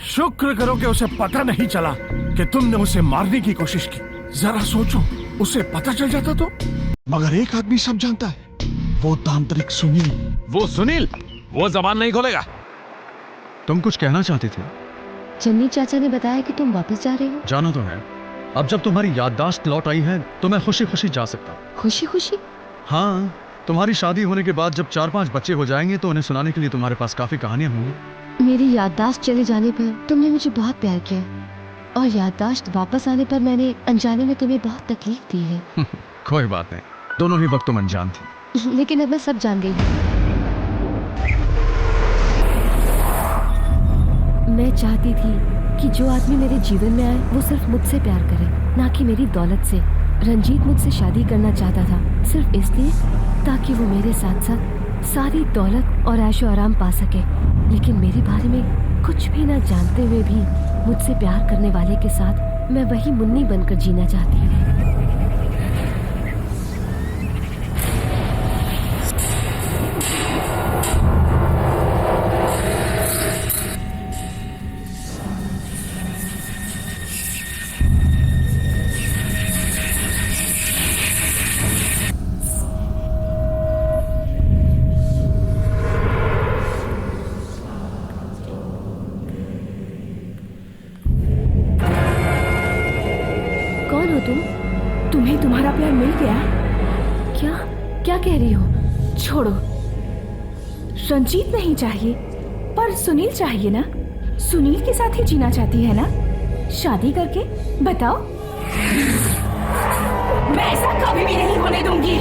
शुक्र करो कि उसे पता नहीं चला कि तुमने उसे मारने की कोशिश की। जरा सोचो, उसे पता चल जाता तो। मगर एक आदमी सब जानता है, वो तांत्रिक सुनील। वो सुनील, वो जबान नहीं खोलेगा। तुम कुछ कहना चाहते थे? चन्नी चाचा ने बताया कि तुम वापस जा रहे हो। जाना तो है। अब जब तुम्हारी याददाश्त लौट आई है तो मैं खुशी खुशी जा सकता हूँ। खुशी खुशी? हाँ, तुम्हारी शादी होने के बाद जब 4-5 बच्चे हो जाएंगे तो उन्हें सुनाने के लिए तुम्हारे पास काफी कहानियां होंगी। मेरी याददाश्त चले जाने पर तुमने मुझे बहुत प्यार किया और याददाश्त वापस आने पर मैंने अनजाने में तुम्हें बहुत तकलीफ दी है। कोई बात नहीं, दोनों ही वक्त तुम अनजान थी। लेकिन अब मैं सब जान गई हूँ। मैं चाहती थी कि जो आदमी मेरे जीवन में आए वो सिर्फ मुझसे प्यार करे, ना कि मेरी दौलत से। रंजीत मुझसे शादी करना चाहता था सिर्फ इसलिए ताकि वो मेरे साथ साथ सारी दौलत और ऐशो आराम पा सके। लेकिन मेरे बारे में कुछ भी ना जानते हुए भी मुझसे प्यार करने वाले के साथ मैं वही मुन्नी बनकर जीना चाहती हूँ। तुम्हें तुम्हारा प्यार मिल गया? क्या क्या कह रही हो? छोड़ो, रंजीत नहीं चाहिए पर सुनील चाहिए ना। सुनील के साथ ही जीना चाहती है ना, शादी करके? बताओ। मैं ऐसा कभी भी नहीं होने दूंगी।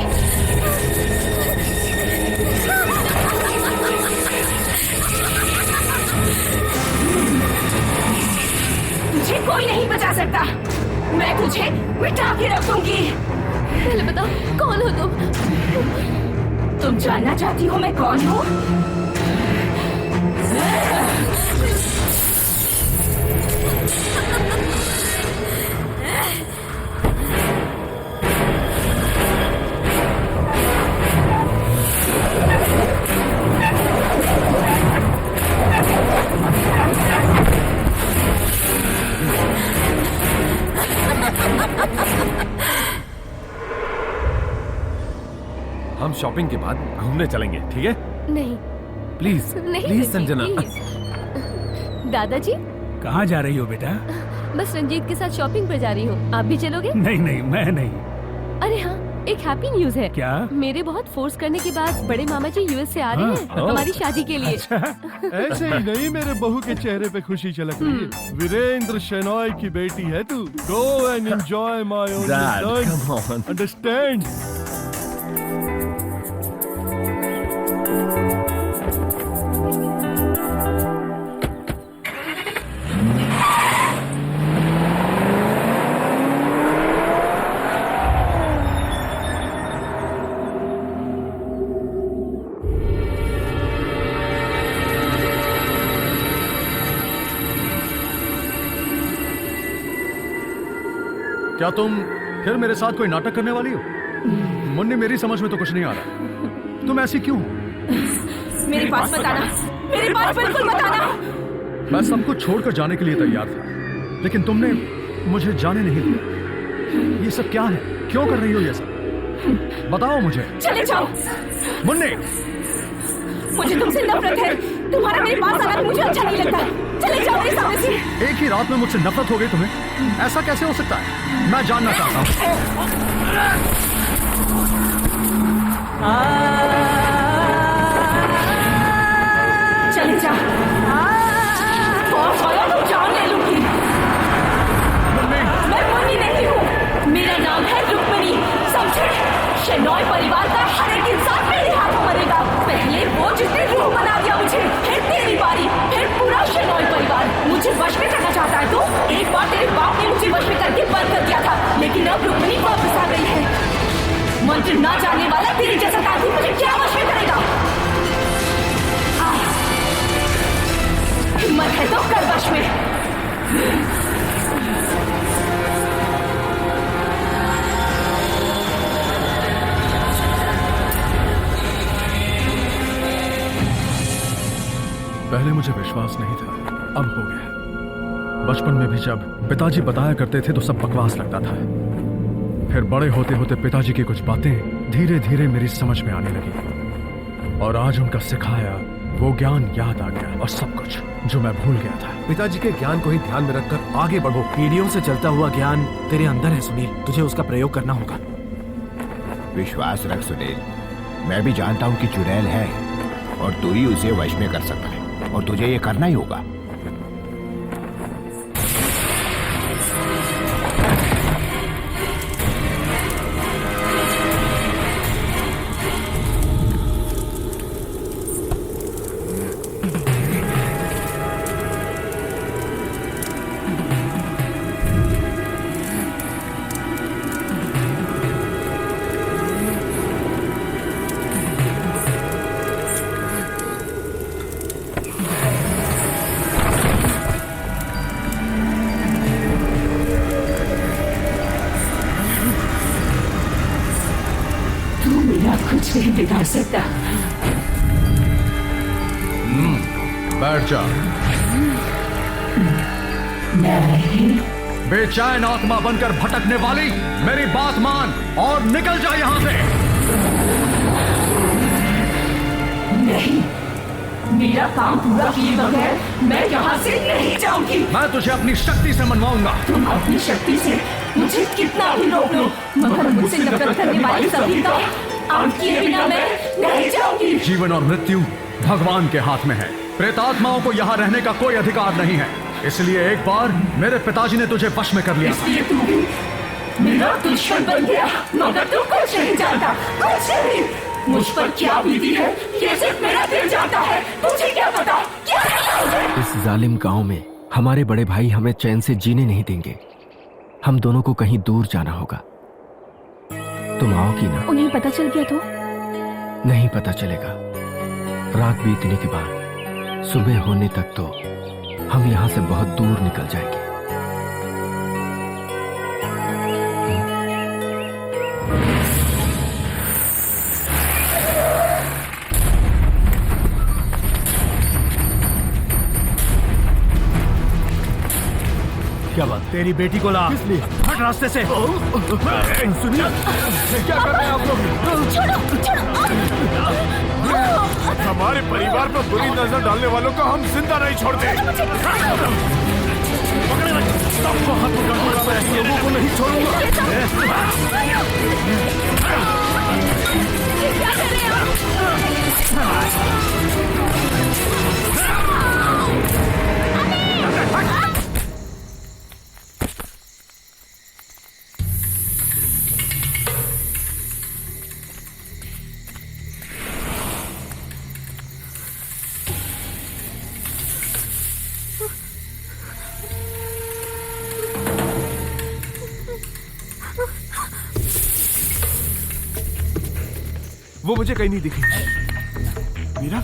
तुझे कोई नहीं बचा सकता, मैं तुझे मिटा के रख दूंगी। पहले बताओ कौन हो तुम जानना चाहती हो मैं कौन हूँ? हम शॉपिंग के बाद घूमने चलेंगे, ठीक है? नहीं प्लीज नहीं, प्लीज संजना। दादाजी कहाँ जा रही हो बेटा? बस रंजीत के साथ शॉपिंग पर जा रही हूँ, आप भी चलोगे? नहीं नहीं, मैं नहीं। अरे हाँ, एक हैप्पी न्यूज है। क्या? मेरे बहुत फोर्स करने के बाद बड़े मामा जी यूएस से आ रहे हैं हमारी शादी के लिए। ऐसे ही नहीं, मेरे बहू के चेहरे पे खुशी झलक रही है। वीरेंद्र शेनॉय की बेटी है तू। Go and enjoy my own son, understand? क्या तुम फिर मेरे साथ कोई नाटक करने वाली हो? मुन्नी, मेरी समझ में तो कुछ नहीं आ रहा। तुम ऐसी क्यों हो? मेरे पास मत आना, मेरे पास बिल्कुल मत आना। मैं सब कुछ छोड़कर जाने के लिए तैयार था, लेकिन तुमने मुझे जाने नहीं दिया। ये सब क्या है? क्यों कर रही हो ये सब? बताओ मुझे। चले जाओ। मुन्नी, मुझे तुमसे नफरत है। तुम्हारा मेरे पास आना मुझे अच्छा नहीं लगता। चले जाओ मेरे सामने से। एक ही रात में मुझसे नफरत हो गई तुम्हें? ऐसा कैसे हो सकता है? मैं जानना चाहता हूँ। चले जा। तो जान ले लूंगी। मैं मुन्नी नहीं हूँ, मेरा नाम है रुक्मिणी, समझे? शेनॉय परिवार का हर एक इंसान मेरे हाथों मरेगा। पहले वो जिसने रूह बना दिया मुझे, फिर तेरी बारी, फिर पूरा शेनॉय परिवार। मुझे वश में करना चाहता है तो? एक बार तेरे बाप ने मुझे वश में करके बंद कर दिया था, लेकिन अब रुक्मिणी वापस आ गई है। मंत्र ना जानने वाला तेरे जैसा आदमी मुझे क्या वश में करेगा? हिम्मत है तो कर वश में। पहले मुझे विश्वास नहीं था, अब हो गया। बचपन में भी जब पिताजी बताया करते थे तो सब बकवास लगता था। फिर बड़े होते होते पिताजी की कुछ बातें धीरे धीरे मेरी समझ में आने लगी, और आज उनका सिखाया वो ज्ञान याद आ गया, और सब कुछ जो मैं भूल गया था। पिताजी के ज्ञान को ही ध्यान में रखकर आगे बढ़ो। पीढ़ियों से चलता हुआ ज्ञान तेरे अंदर है सुनील, तुझे उसका प्रयोग करना होगा। विश्वास रख सुनील, मैं भी जानता हूँ कि चुड़ैल है और तू ही उसे वश में कर सकता है और तुझे ये करना ही होगा। कुछ नहीं बिगाड़ सकता। बैठ जा। बेचैन आत्मा बनकर भटकने वाली, मेरी बात मान और निकल जा यहाँ से। नहीं, मेरा काम पूरा किए बगैर मैं यहाँ से नहीं जाऊंगी। मैं तुझे अपनी शक्ति से मनवाऊंगा। तुम अपनी शक्ति से मुझे कितना भी रोक लो, मगर मुझसे नफरत करने वाली सभी का अंत किए बिना मैं नहीं जाऊंगी। जीवन और मृत्यु भगवान के हाथ में है। प्रेतात्माओं को यहाँ रहने का कोई अधिकार नहीं है। इसलिए एक बार मेरे पिताजी ने तुझे वश में कर लिया। इसलिए तू भी मेरा दुश्मन बन गया, मगर तू कुछ नहीं जानता, कुछ नहीं। मुझ पर क्या बीती है ये सिर्फ मेरा दिल जानता है, तुझे क्या पता? क्या इस जालिम गांव में हमारे बड़े भाई हमें चैन से जीने नहीं देंगे। हम दोनों को कहीं दूर जाना होगा। तुम आओगी ना? उन्हें पता चल गया तो? नहीं पता चलेगा। रात बीतने के बाद सुबह होने तक तो हम यहाँ से बहुत दूर निकल जाएंगे। क्या बात? तेरी बेटी को ला। हट रास्ते से। सुनिए, क्या कर रहे हैं आप लोग? हमारे परिवार पर बुरी नजर डालने वालों को हम जिंदा नहीं छोड़ते। सबको हाथ पकड़ूंगा, मैं ऐसे लोगों को नहीं छोड़ूंगा। क्या कर रहे हो? वो मुझे कहीं नहीं दिखी। मीरा,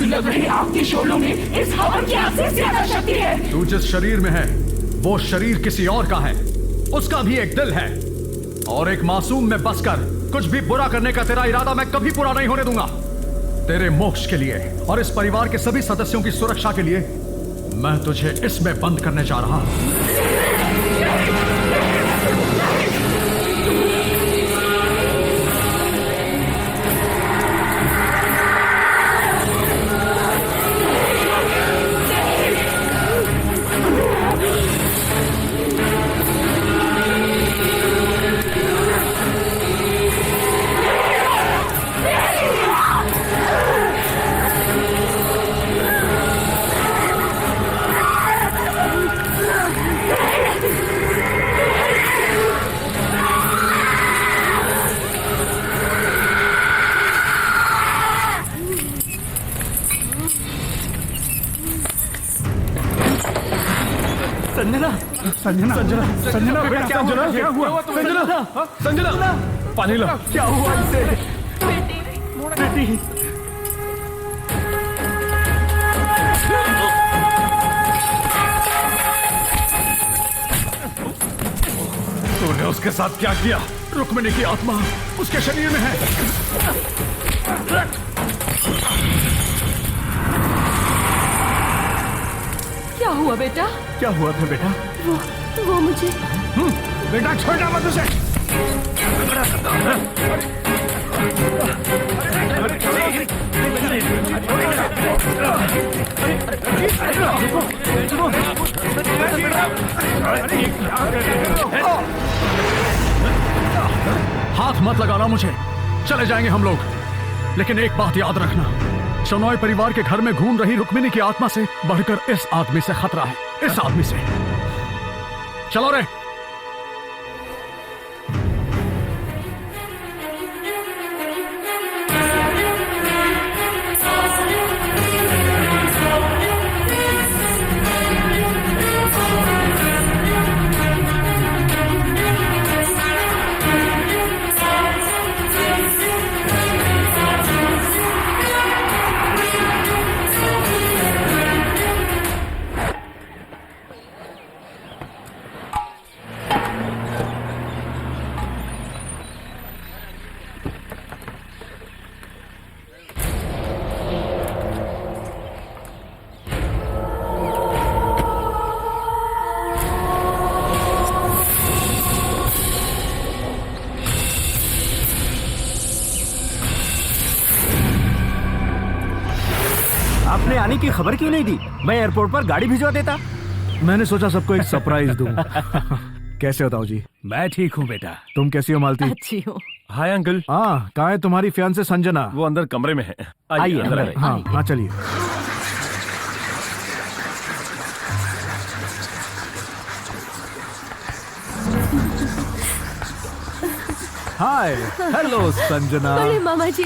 लग रहे आपके शोलों में इस हवन की आग से ज्यादा शक्ति है। तू जिस शरीर में है वो शरीर किसी और का है। उसका भी एक दिल है और एक मासूम में बसकर कुछ भी बुरा करने का तेरा इरादा मैं कभी पूरा नहीं होने दूंगा। तेरे मोक्ष के लिए और इस परिवार के सभी सदस्यों की सुरक्षा के लिए मैं तुझे इसमें बंद करने जा रहा हूं। नहीं संजना संजना संजना बेटा क्या हुआ? क्या हुआ? संजना संजना पानी लो। क्या हुआ इसे? बेटी तूने उसके साथ क्या किया? रुक्मिणी की आत्मा उसके शरीर में है। क्या हुआ बेटा? क्या हुआ था बेटा? वो मुझे बेटा छोटा मत उसे। हाथ मत लगाना मुझे, चले जाएंगे हम लोग। लेकिन एक बात याद रखना, शनॉय परिवार के घर में घूम रही रुक्मिणी की आत्मा से बढ़कर इस आदमी से खतरा है। इस आदमी से। चलो रे। आपने आने की खबर क्यों नहीं दी? मैं एयरपोर्ट पर गाड़ी भिजवा देता। मैंने सोचा सबको एक सरप्राइज दूं। कैसे बताओ जी? मैं ठीक हूँ बेटा। तुम कैसी हो मालती? अच्छी हो। Hi uncle. हाँ, कहाँ है तुम्हारी फियांसे संजना? वो अंदर कमरे में है। आइए अंदर अंदर। हाँ हाँ चलिए। हाय, हेलो संजना। अरे मामा जी।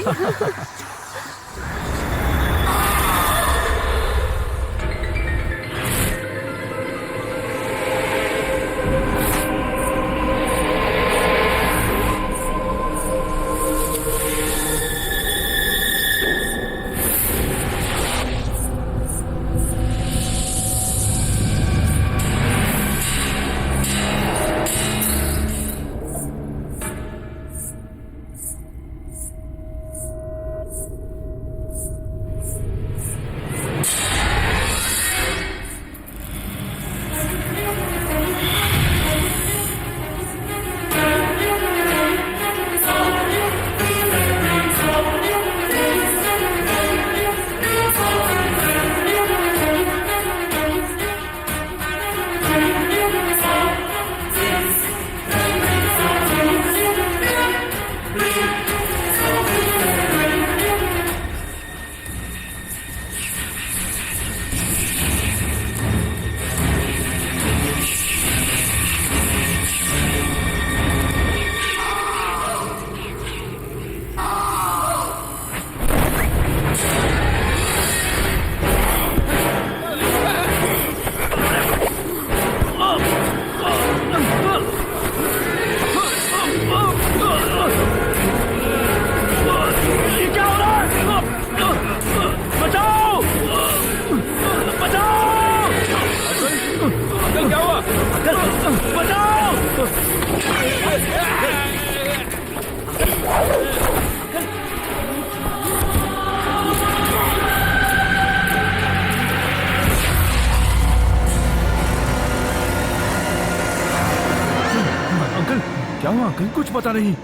क्या हुआ अंकल? कुछ पता नहीं,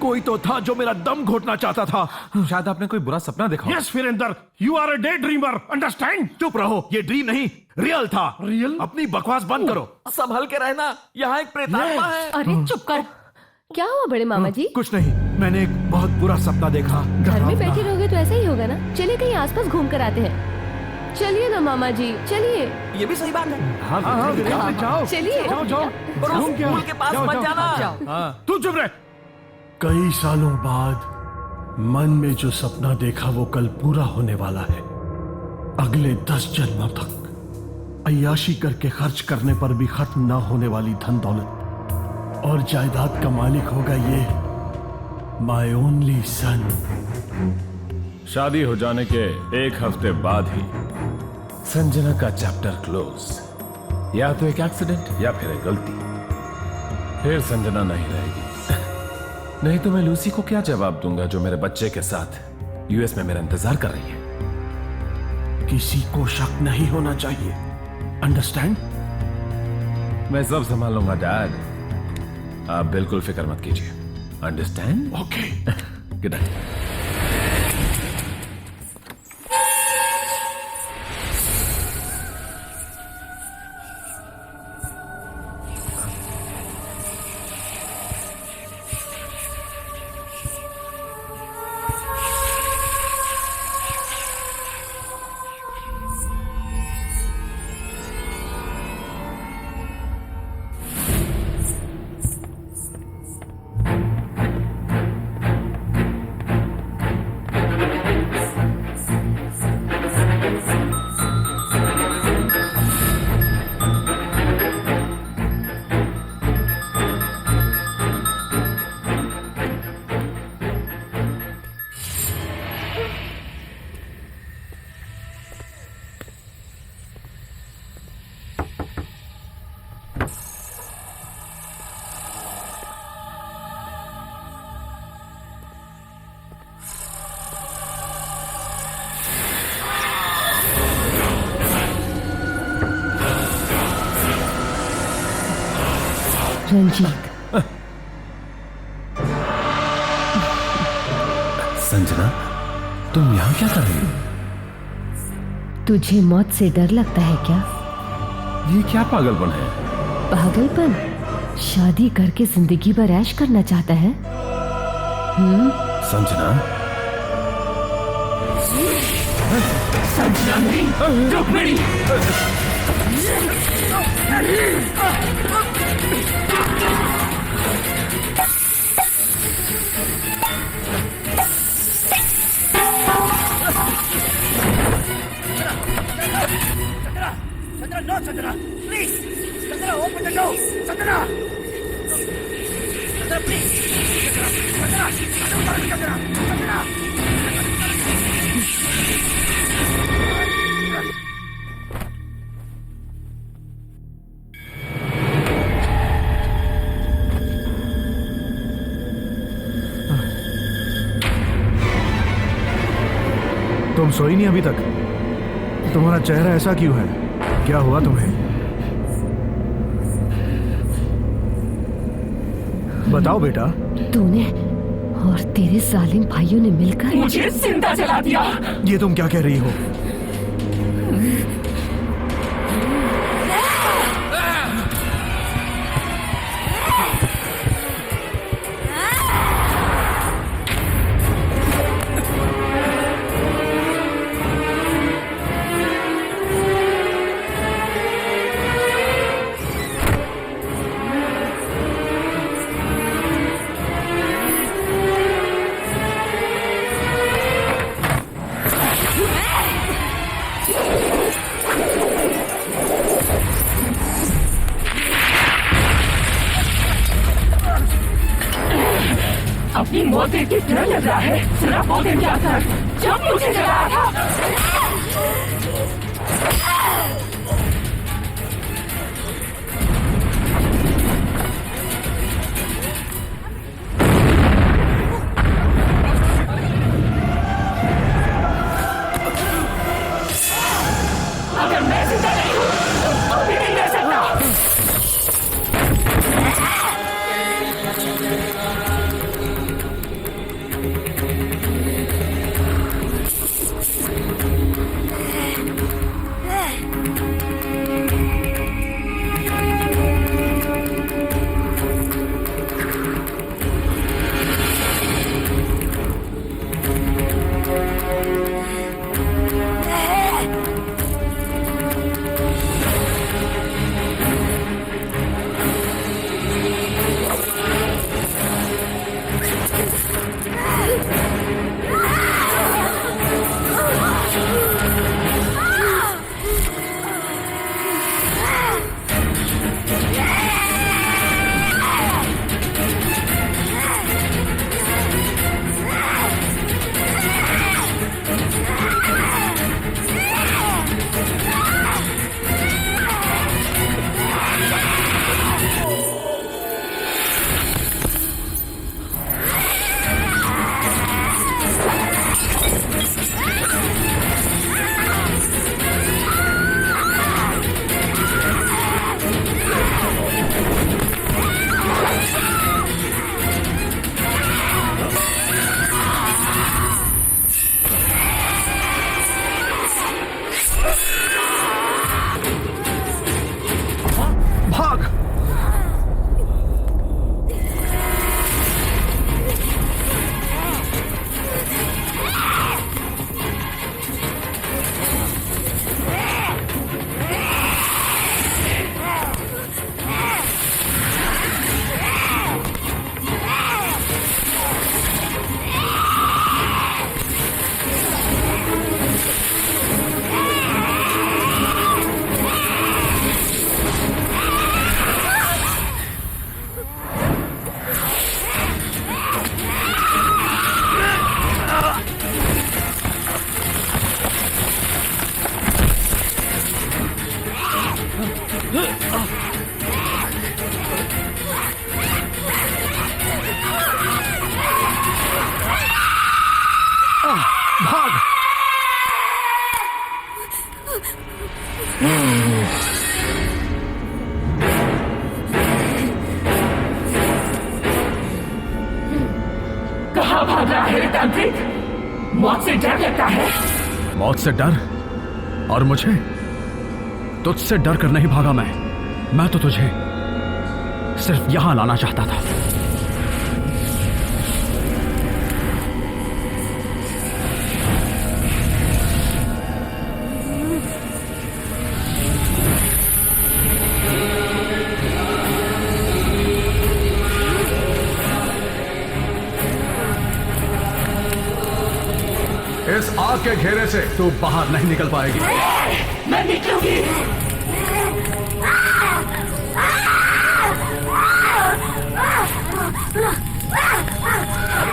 कोई तो था जो मेरा दम घोटना चाहता था। शायद आपने कोई बुरा सपना देखा। Yes Virendra, you are a daydreamer, understand? चुप रहो, ये ड्रीम नहीं रियल था। रियल? अपनी बकवास बंद करो। संभल के रहना, यहाँ एक प्रेतात्मा है। अरे चुप कर। क्या हुआ बड़े मामा जी? कुछ नहीं, मैंने एक बहुत बुरा सपना देखा। घर में बैठे रहोगे तो ऐसा ही होगा ना। चलिए कहीं आसपास घूम कर आते हैं। चलिए ना मामा जी, चलिए। ये भी सही बात है। हाँ जाओ चलिए। जाओ जाओ। स्कूल के पास मत जाना। तू चुप रह। कई सालों बाद मन में जो सपना देखा वो कल पूरा होने वाला है। अगले 10 जन्मों तक अय्याशी करके खर्च करने पर भी खत्म ना होने वाली धन दौलत और जायदाद का मालिक होगा ये माय ओनली सन। शादी हो जाने के एक हफ्ते बाद ही संजना का चैप्टर क्लोज। या तो एक एक्सीडेंट या फिर एक गलती। फिर संजना नहीं रहेगी। नहीं तो मैं लूसी को क्या जवाब दूंगा जो मेरे बच्चे के साथ यूएस में मेरा इंतजार कर रही है। किसी को शक नहीं होना चाहिए, अंडरस्टैंड? मैं सब संभाल लूंगा डैड, आप बिल्कुल फिक्र मत कीजिए। Understand? Okay. Good night. Ranjit, Sanjana, तुम यहाँ क्या कर रही हो? तुझे मौत से डर लगता है क्या? ये क्या पागलपन है? पागलपन? शादी करके जिंदगी भर ऐश करना चाहता है? संजना, संजना नहीं, Rukmini. No, Chandra, please! Chandra, open the door! Chandra! Chandra, please! Chandra! Chandra! Chandra! तुम सोई नहीं अभी तक? तुम्हारा चेहरा ऐसा क्यों है? क्या हुआ तुम्हें? बताओ बेटा। तूने और तेरे जालिम भाइयों ने मिलकर मुझे जिंदा जला दिया। ये तुम क्या कह रही हो? अपनी मौत देख के डर लग रहा है। जरा वो दिन क्या था जब मुझे जलाया था। अगर मैं जिंदा नहीं हूँ तो भी नहीं रह सकता। कहाँ भाग रहा है तांत्रिक? मौत से डर लगता है। मौत से डर? और मुझे? तुझसे डर कर नहीं भागा मैं तो तुझे सिर्फ यहां लाना चाहता था। इस आग के घेरे से तू बाहर नहीं निकल पाएगी। मैं निकलूंगी।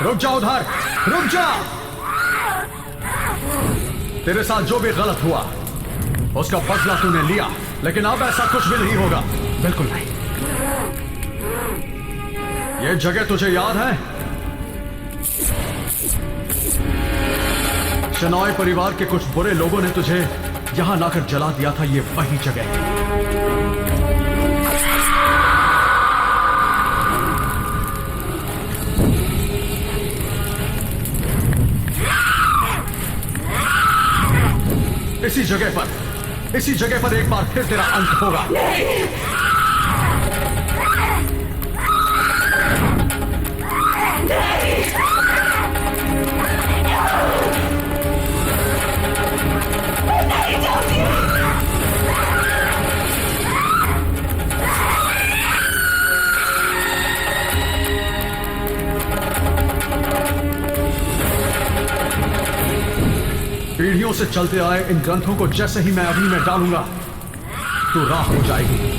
रुक जा उधर, रुक जा। तेरे साथ जो भी गलत हुआ उसका बदला तूने लिया, लेकिन अब ऐसा कुछ भी नहीं होगा। बिल्कुल नहीं। ये जगह तुझे याद है? शेनॉय परिवार के कुछ बुरे लोगों ने तुझे यहां लाकर जला दिया था। ये वही जगह है। इसी जगह पर एक बार फिर तेरा अंत होगा। पीढ़ियों से चलते आए इन ग्रंथों को जैसे ही मैं अग्नि में डालूंगा तो राख हो जाएगी।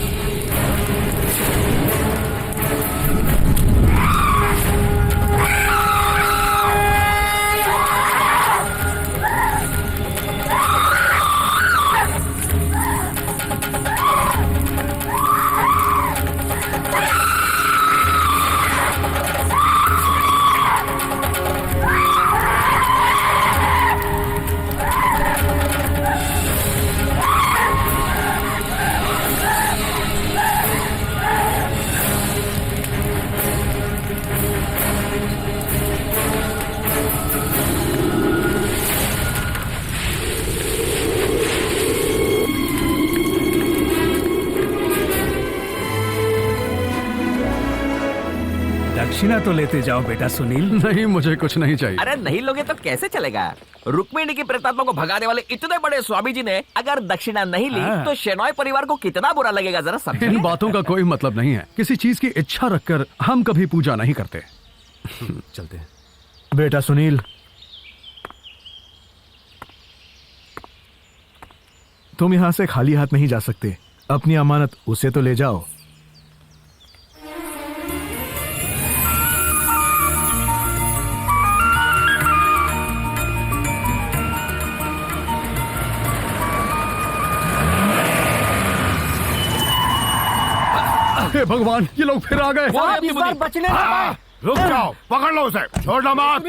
दक्षिणा तो लेते जाओ बेटा सुनील। नहीं, मुझे कुछ नहीं चाहिए। अरे नहीं लोगे तो कैसे चलेगा? रुक्मिणी की प्रेतात्मा को भगाने वाले इतने बड़े स्वामी जी ने अगर दक्षिणा नहीं ली तो शेनॉय परिवार को कितना बुरा लगेगा, जरा समझिए। इन बातों का कोई मतलब नहीं है। किसी चीज की इच्छा रखकर हम कभी पूजा नहीं करते। चलते हैं। बेटा सुनील, तुम यहां से खाली हाथ नहीं जा सकते। अपनी अमानत उसे तो ले जाओ। हे भगवान, ये लोग फिर आ गए। इस बार बचने ना पाए। रुक जाओ, पकड़ लो उसे, छोड़ना मत।